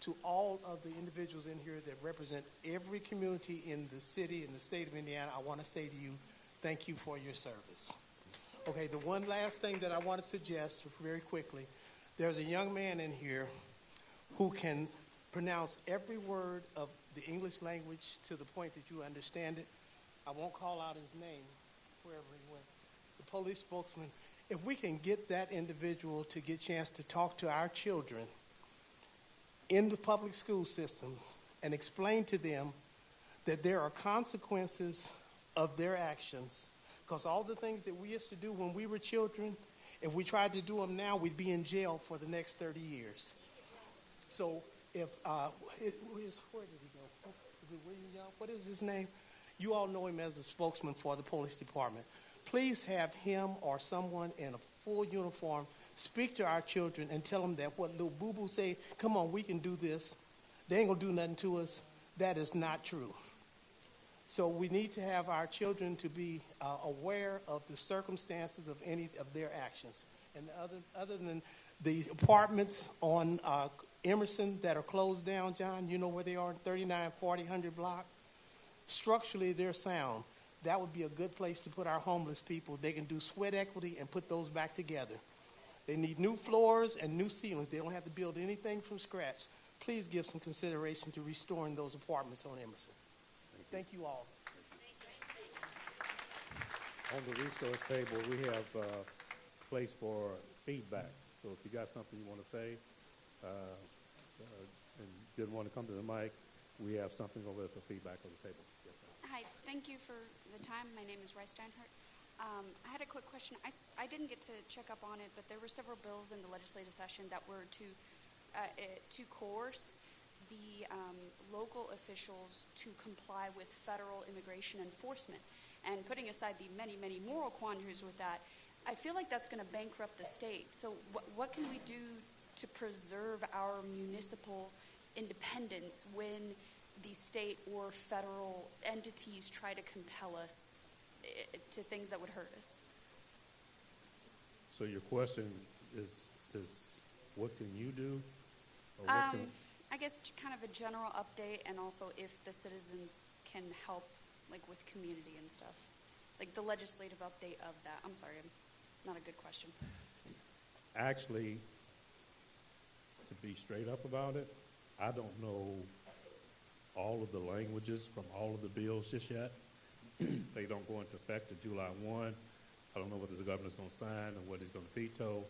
To all of the individuals in here that represent every community in the city and the state of Indiana, I want to say to you, thank you for your service. Okay, the one last thing that I want to suggest very quickly, there's a young man in here who can pronounce every word of the English language to the point that you understand it. I won't call out his name wherever he went. The police spokesman, if we can get that individual to get a chance to talk to our children in the public school systems and explain to them that there are consequences of their actions, because all the things that we used to do when we were children, if we tried to do them now, we'd be in jail for the next 30 years. So if, where did he go? Is it William Young? What is his name? You all know him as the spokesman for the police department. Please have him or someone in a full uniform speak to our children and tell them that what little boo-boo say, come on, we can do this. They ain't going to do nothing to us. That is not true. So we need to have our children to be aware of the circumstances of any of their actions. And other than the apartments on Emerson that are closed down, John, you know where they are, 39, 40, 100 block? Structurally, they're sound. That would be a good place to put our homeless people. They can do sweat equity and put those back together. They need new floors and new ceilings. They don't have to build anything from scratch. Please give some consideration to restoring those apartments on Emerson. Thank you all. On the resource table, we have a place for feedback. So if you got something you want to say and didn't want to come to the mic, we have something over there for feedback on the table. Yes, ma'am. Hi, thank you for the time. My name is Rice Steinhardt. I had a quick question. I didn't get to check up on it, but there were several bills in the legislative session that were to coerce the local officials to comply with federal immigration enforcement. And putting aside the many, many moral quandaries with that, I feel like that's going to bankrupt the state. So what can we do to preserve our municipal independence when the state or federal entities try to compel us to things that would hurt us? So your question is what can you do? Or I guess kind of a general update, and also if the citizens can help, like with community and stuff, like the legislative update of that. I'm sorry, not a good question. Actually, to be straight up about it, I don't know all of the languages from all of the bills just yet. They don't go into effect until July 1. I don't know what the governor's going to sign and what he's going to veto.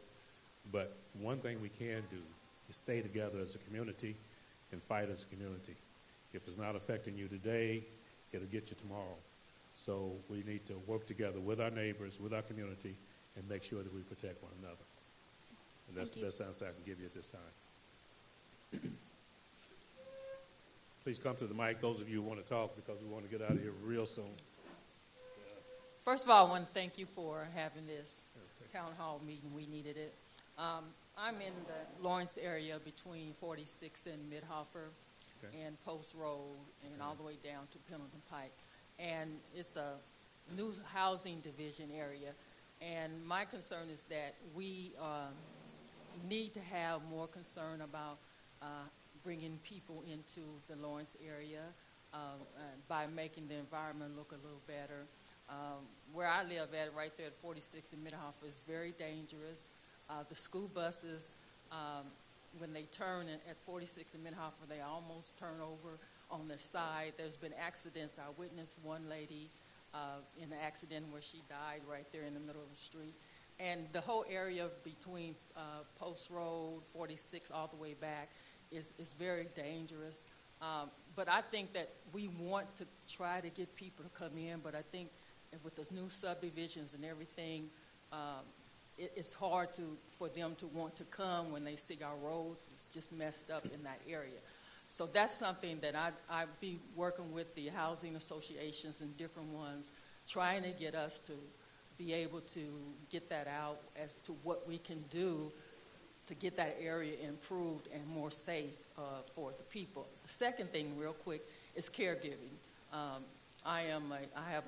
But one thing we can do is stay together as a community and fight as a community. If it's not affecting you today, it'll get you tomorrow. So we need to work together with our neighbors, with our community, and make sure that we protect one another. And that's the best answer I can give you at this time. Please come to the mic, those of you who want to talk, because we want to get out of here real soon. First of all, I want to thank you for having this town hall meeting. We needed it. I'm in the Lawrence area between 46th and Midhofer and Post Road and all the way down to Pendleton Pike. And it's a new housing division area. And my concern is that we need to have more concern about bringing people into the Lawrence area by making the environment look a little better. Where I live at, right there at 46th and Midhofer, is very dangerous. The school buses, when they turn at 46th and Midhofer, they almost turn over on their side. There's been accidents. I witnessed one lady in an accident where she died right there in the middle of the street. And the whole area between Post Road, 46, all the way back is very dangerous. But I think that we want to try to get people to come in, but I think with the new subdivisions and everything, it's hard for them to want to come when they see our roads. It's just messed up in that area. So that's something that I'd be working with the housing associations and different ones, trying to get us to be able to get that out as to what we can do to get that area improved and more safe for the people. The second thing, real quick, is caregiving. I have my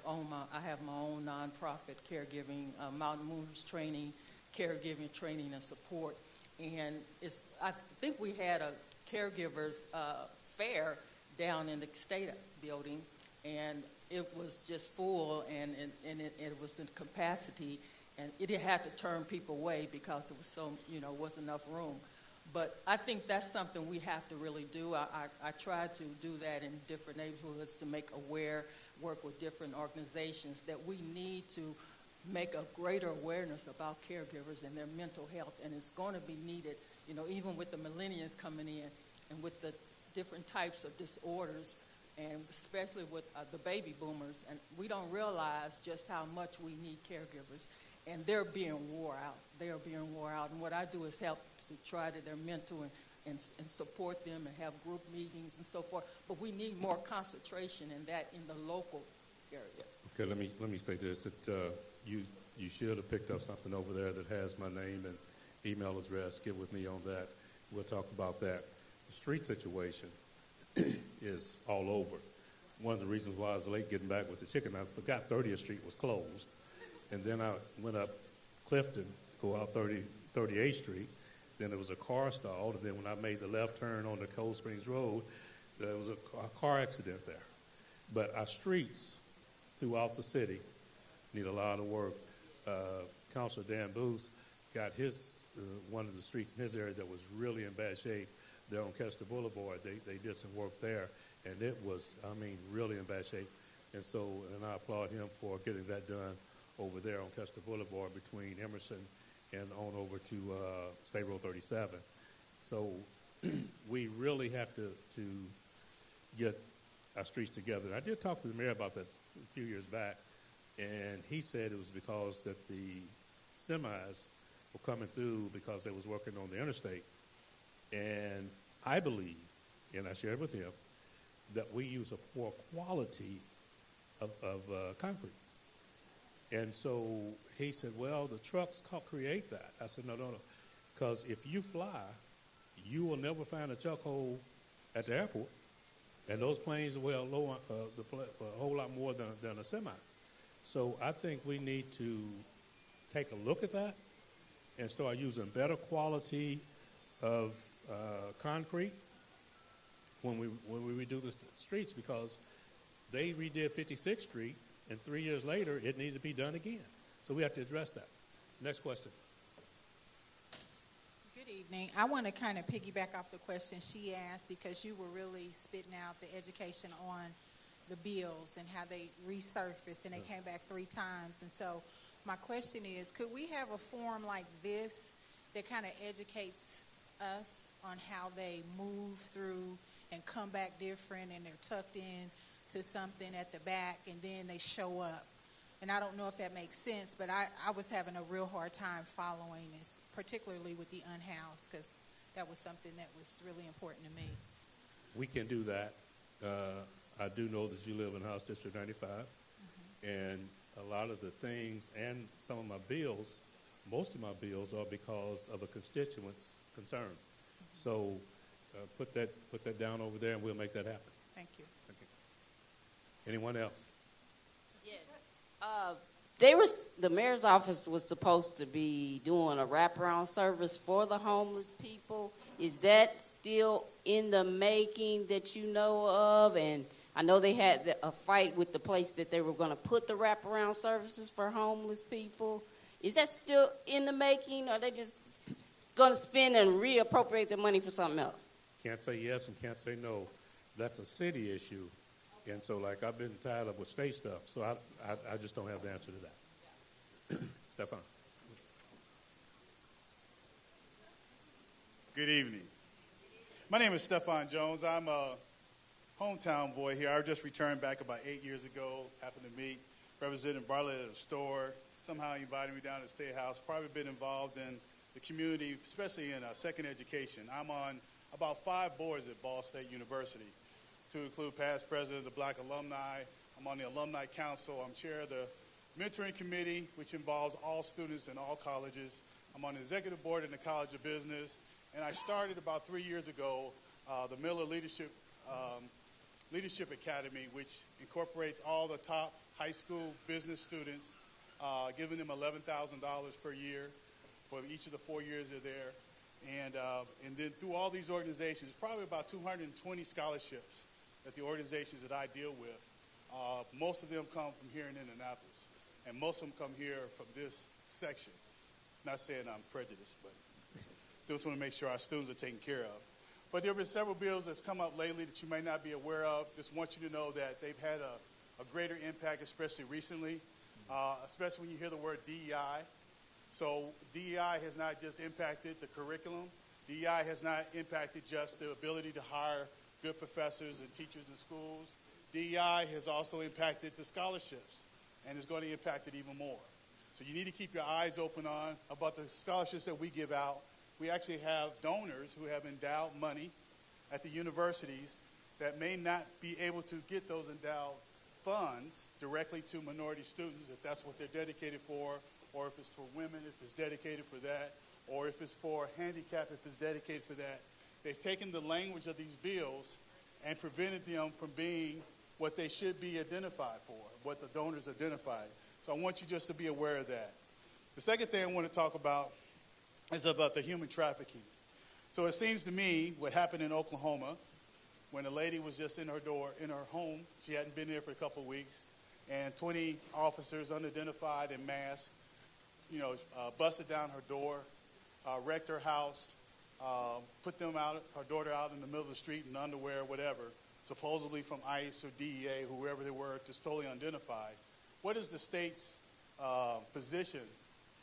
own nonprofit caregiving, Mountain Mooners Training, caregiving training and support, and I think we had a caregivers fair down in the state building, and it was just full, and it was in capacity, and it had to turn people away because it was so, wasn't enough room. But I think that's something we have to really do. I try to do that in different neighborhoods to make aware, work with different organizations, that we need to make a greater awareness about caregivers and their mental health, and it's going to be needed, even with the millennials coming in and with the different types of disorders, and especially with the baby boomers, and we don't realize just how much we need caregivers, and they're being wore out. They are being wore out, and what I do is help to try to their mental and support them and have group meetings and so forth. But we need more concentration in that in the local area. Okay, let me say this, that you should have picked up something over there that has my name and email address. Get with me on that. We'll talk about that. The street situation is all over. One of the reasons why I was late getting back with the chicken, I forgot 30th Street was closed. And then I went up Clifton, go out 38th Street. Then there was a car stalled. And then when I made the left turn on the Cold Springs Road, there was a car accident there. But our streets throughout the city need a lot of work. Councilor Dan Booth got one of the streets in his area that was really in bad shape there on Kester Boulevard. They did some work there, and it was, really in bad shape. And I applaud him for getting that done over there on Kester Boulevard between Emerson and on over to State Road 37. So we really have to get our streets together. I did talk to the mayor about that a few years back, and he said it was because that the semis were coming through because they was working on the interstate. And I believe, and I shared with him, that we use a poor quality of concrete. And so he said, well, the trucks create that. I said, no. Because if you fly, you will never find a chuck hole at the airport. And those planes will low a whole lot more than a semi. So I think we need to take a look at that and start using better quality of concrete when we redo the streets, because they redid 56th Street, and 3 years later, it needed to be done again. So we have to address that. Next question. Good evening. I want to kind of piggyback off the question she asked, because you were really spitting out the education on the bills and how they resurfaced, and they came back 3 times. And so my question is, could we have a forum like this that kind of educates us on how they move through and come back different, and they're tucked in to something at the back, and then they show up? And I don't know if that makes sense, but I was having a real hard time following this, particularly with the unhoused, because that was something that was really important to me. We can do that. I do know that you live in House District 95, and a lot of the things and some of my bills, most of my bills are because of a constituent's concern. So put that down over there, and we'll make that happen. Thank you. Anyone else? Yes. The mayor's office was supposed to be doing a wraparound service for the homeless people. Is that still in the making that you know of? And I know they had a fight with the place that they were going to put the wraparound services for homeless people. Is that still in the making, or are they just going to spend and reappropriate the money for something else? Can't say yes and can't say no. That's a city issue. And so, I've been tied up with state stuff, so I just don't have the answer to that. Stefan. Good evening. My name is Stefan Jones. I'm a hometown boy here. I just returned back about 8 years ago. Happened to meet Representative Bartlett at a store. Somehow he invited me down to the State House. Probably been involved in the community, especially in second education. I'm on about 5 boards at Ball State University, to include past president of the Black Alumni. I'm on the Alumni Council. I'm chair of the Mentoring Committee, which involves all students in all colleges. I'm on the executive board in the College of Business. And I started about 3 years ago the Miller Leadership Leadership Academy, which incorporates all the top high school business students, giving them $11,000 per year for each of the 4 years they're there. And then through all these organizations, probably about 220 scholarships that the organizations that I deal with. Most of them come from here in Indianapolis, and most of them come here from this section. Not saying I'm prejudiced, but just want to make sure our students are taken care of. But there have been several bills that's come up lately that you may not be aware of. Just want you to know that they've had a greater impact, especially recently, especially when you hear the word DEI. So DEI has not just impacted the curriculum. DEI has not impacted just the ability to hire good professors and teachers in schools. DEI has also impacted the scholarships, and is going to impact it even more. So you need to keep your eyes open on about the scholarships that we give out. We actually have donors who have endowed money at the universities that may not be able to get those endowed funds directly to minority students if that's what they're dedicated for, or if it's for women, if it's dedicated for that, or if it's for handicap, if it's dedicated for that. They've taken the language of these bills and prevented them from being what they should be identified for, what the donors identified. So I want you just to be aware of that. The second thing I want to talk about is about the human trafficking. So it seems to me what happened in Oklahoma when a lady was just in her home, she hadn't been there for a couple of weeks, and 20 officers unidentified and masked, busted down her door, wrecked her house, put her daughter out in the middle of the street in underwear, whatever, supposedly from ICE or DEA, whoever they were, just totally unidentified. What is the state's position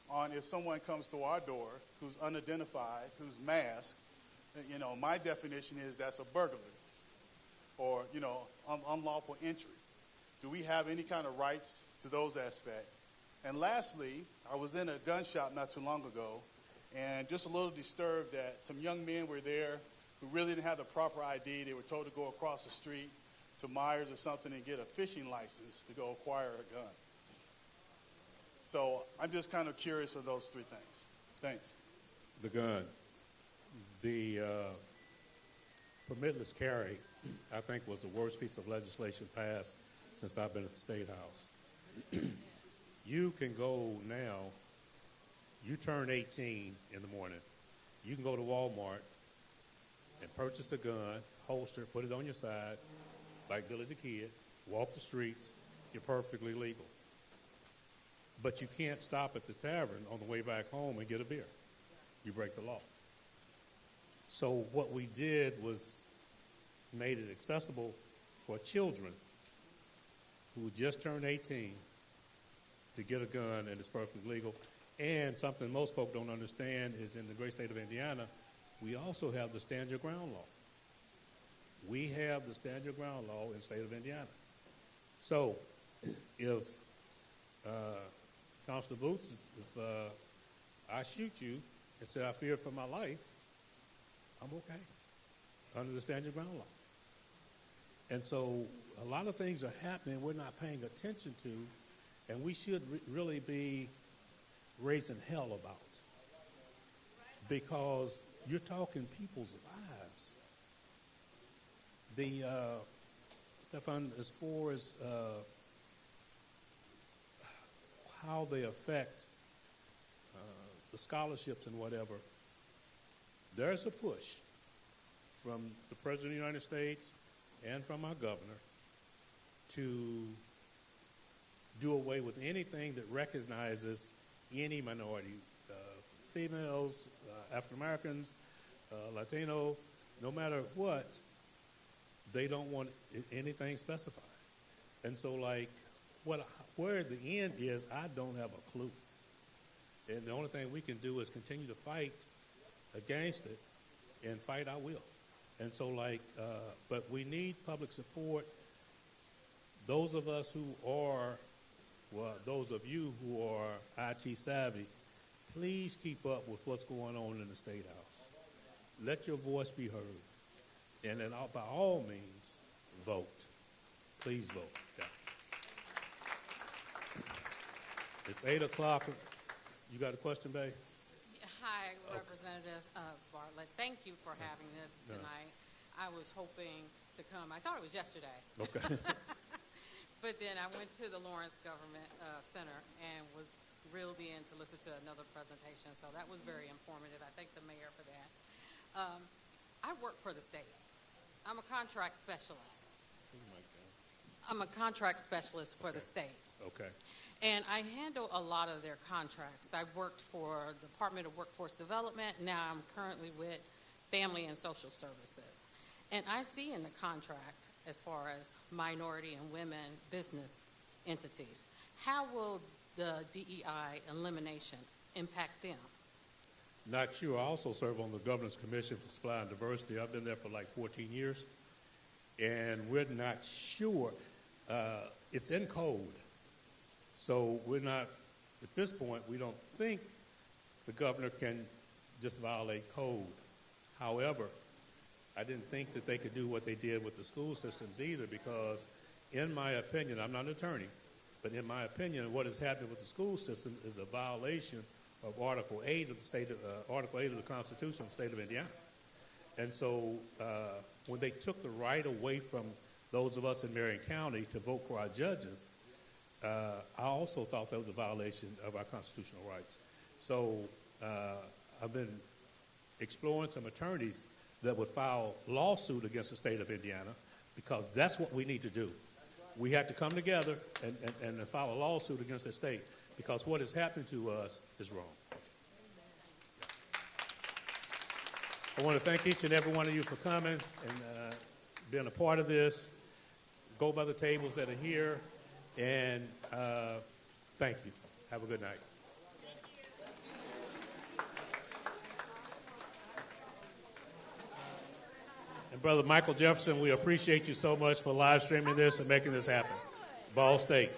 on if someone comes to our door who's unidentified, who's masked? My definition is that's a burglary or, unlawful entry. Do we have any kind of rights to those aspects? And lastly, I was in a gun shop not too long ago, and just a little disturbed that some young men were there who really didn't have the proper ID. They were told to go across the street to Myers or something and get a fishing license to go acquire a gun. So I'm just kind of curious of those three things. Thanks. The gun. The permitless carry, I think, was the worst piece of legislation passed since I've been at the State House. You can go now, you turn 18 in the morning, you can go to Walmart and purchase a gun, holster, put it on your side, like Billy the Kid, walk the streets, you're perfectly legal. But you can't stop at the tavern on the way back home and get a beer. You break the law. So what we did was made it accessible for children who just turned 18 to get a gun, and it's perfectly legal. And something most folk don't understand is in the great state of Indiana, we also have the Stand Your Ground law. We have the Stand Your Ground law in the state of Indiana. So if Councilor Boots, if I shoot you and say I fear for my life, I'm okay under the Stand Your Ground law. And so a lot of things are happening we're not paying attention to, and we should really be raising hell about, because you're talking people's lives. The Stefan, as far as how they affect the scholarships and whatever, there's a push from the President of the United States and from our governor to do away with anything that recognizes any minority, females, African Americans, Latino, no matter what, they don't want anything specified. And so, where the end is, I don't have a clue. And the only thing we can do is continue to fight against it and fight our will. And so, but we need public support. Those of us who are, those of you who are IT savvy, please keep up with what's going on in the State House. Let your voice be heard. And then by all means, vote. Please vote. Yeah. It's 8 o'clock. You got a question, babe? Hi, Representative Bartlett. Thank you for having this tonight. I was hoping to come. I thought it was yesterday. Okay. But then I went to the Lawrence Government Center and was reeled in to listen to another presentation. So that was very informative. I thank the mayor for that. I work for the state. I'm a contract specialist. I'm a contract specialist for the state. Okay. And I handle a lot of their contracts. I worked for the Department of Workforce Development. Now I'm currently with Family and Social Services. And I see in the contract, as far as minority and women business entities, how will the DEI elimination impact them? Not sure. I also serve on the Governor's Commission for Supply and Diversity. I've been there for like 14 years. And we're not sure. It's in code. So we're not, at this point, we don't think the governor can just violate code. However, I didn't think that they could do what they did with the school systems either, because in my opinion, I'm not an attorney, but in my opinion, what is happening with the school systems is a violation of Article 8 of the Article 8 of the Constitution of the state of Indiana. And so when they took the right away from those of us in Marion County to vote for our judges, I also thought that was a violation of our constitutional rights. So I've been exploring some attorneys that would file lawsuit against the state of Indiana, because that's what we need to do. We have to come together and file a lawsuit against the state, because what is happening to us is wrong. I want to thank each and every one of you for coming and being a part of this. Go by the tables that are here, and thank you. Have a good night. And Brother Michael Jefferson, we appreciate you so much for live streaming this and making this happen. Ball State.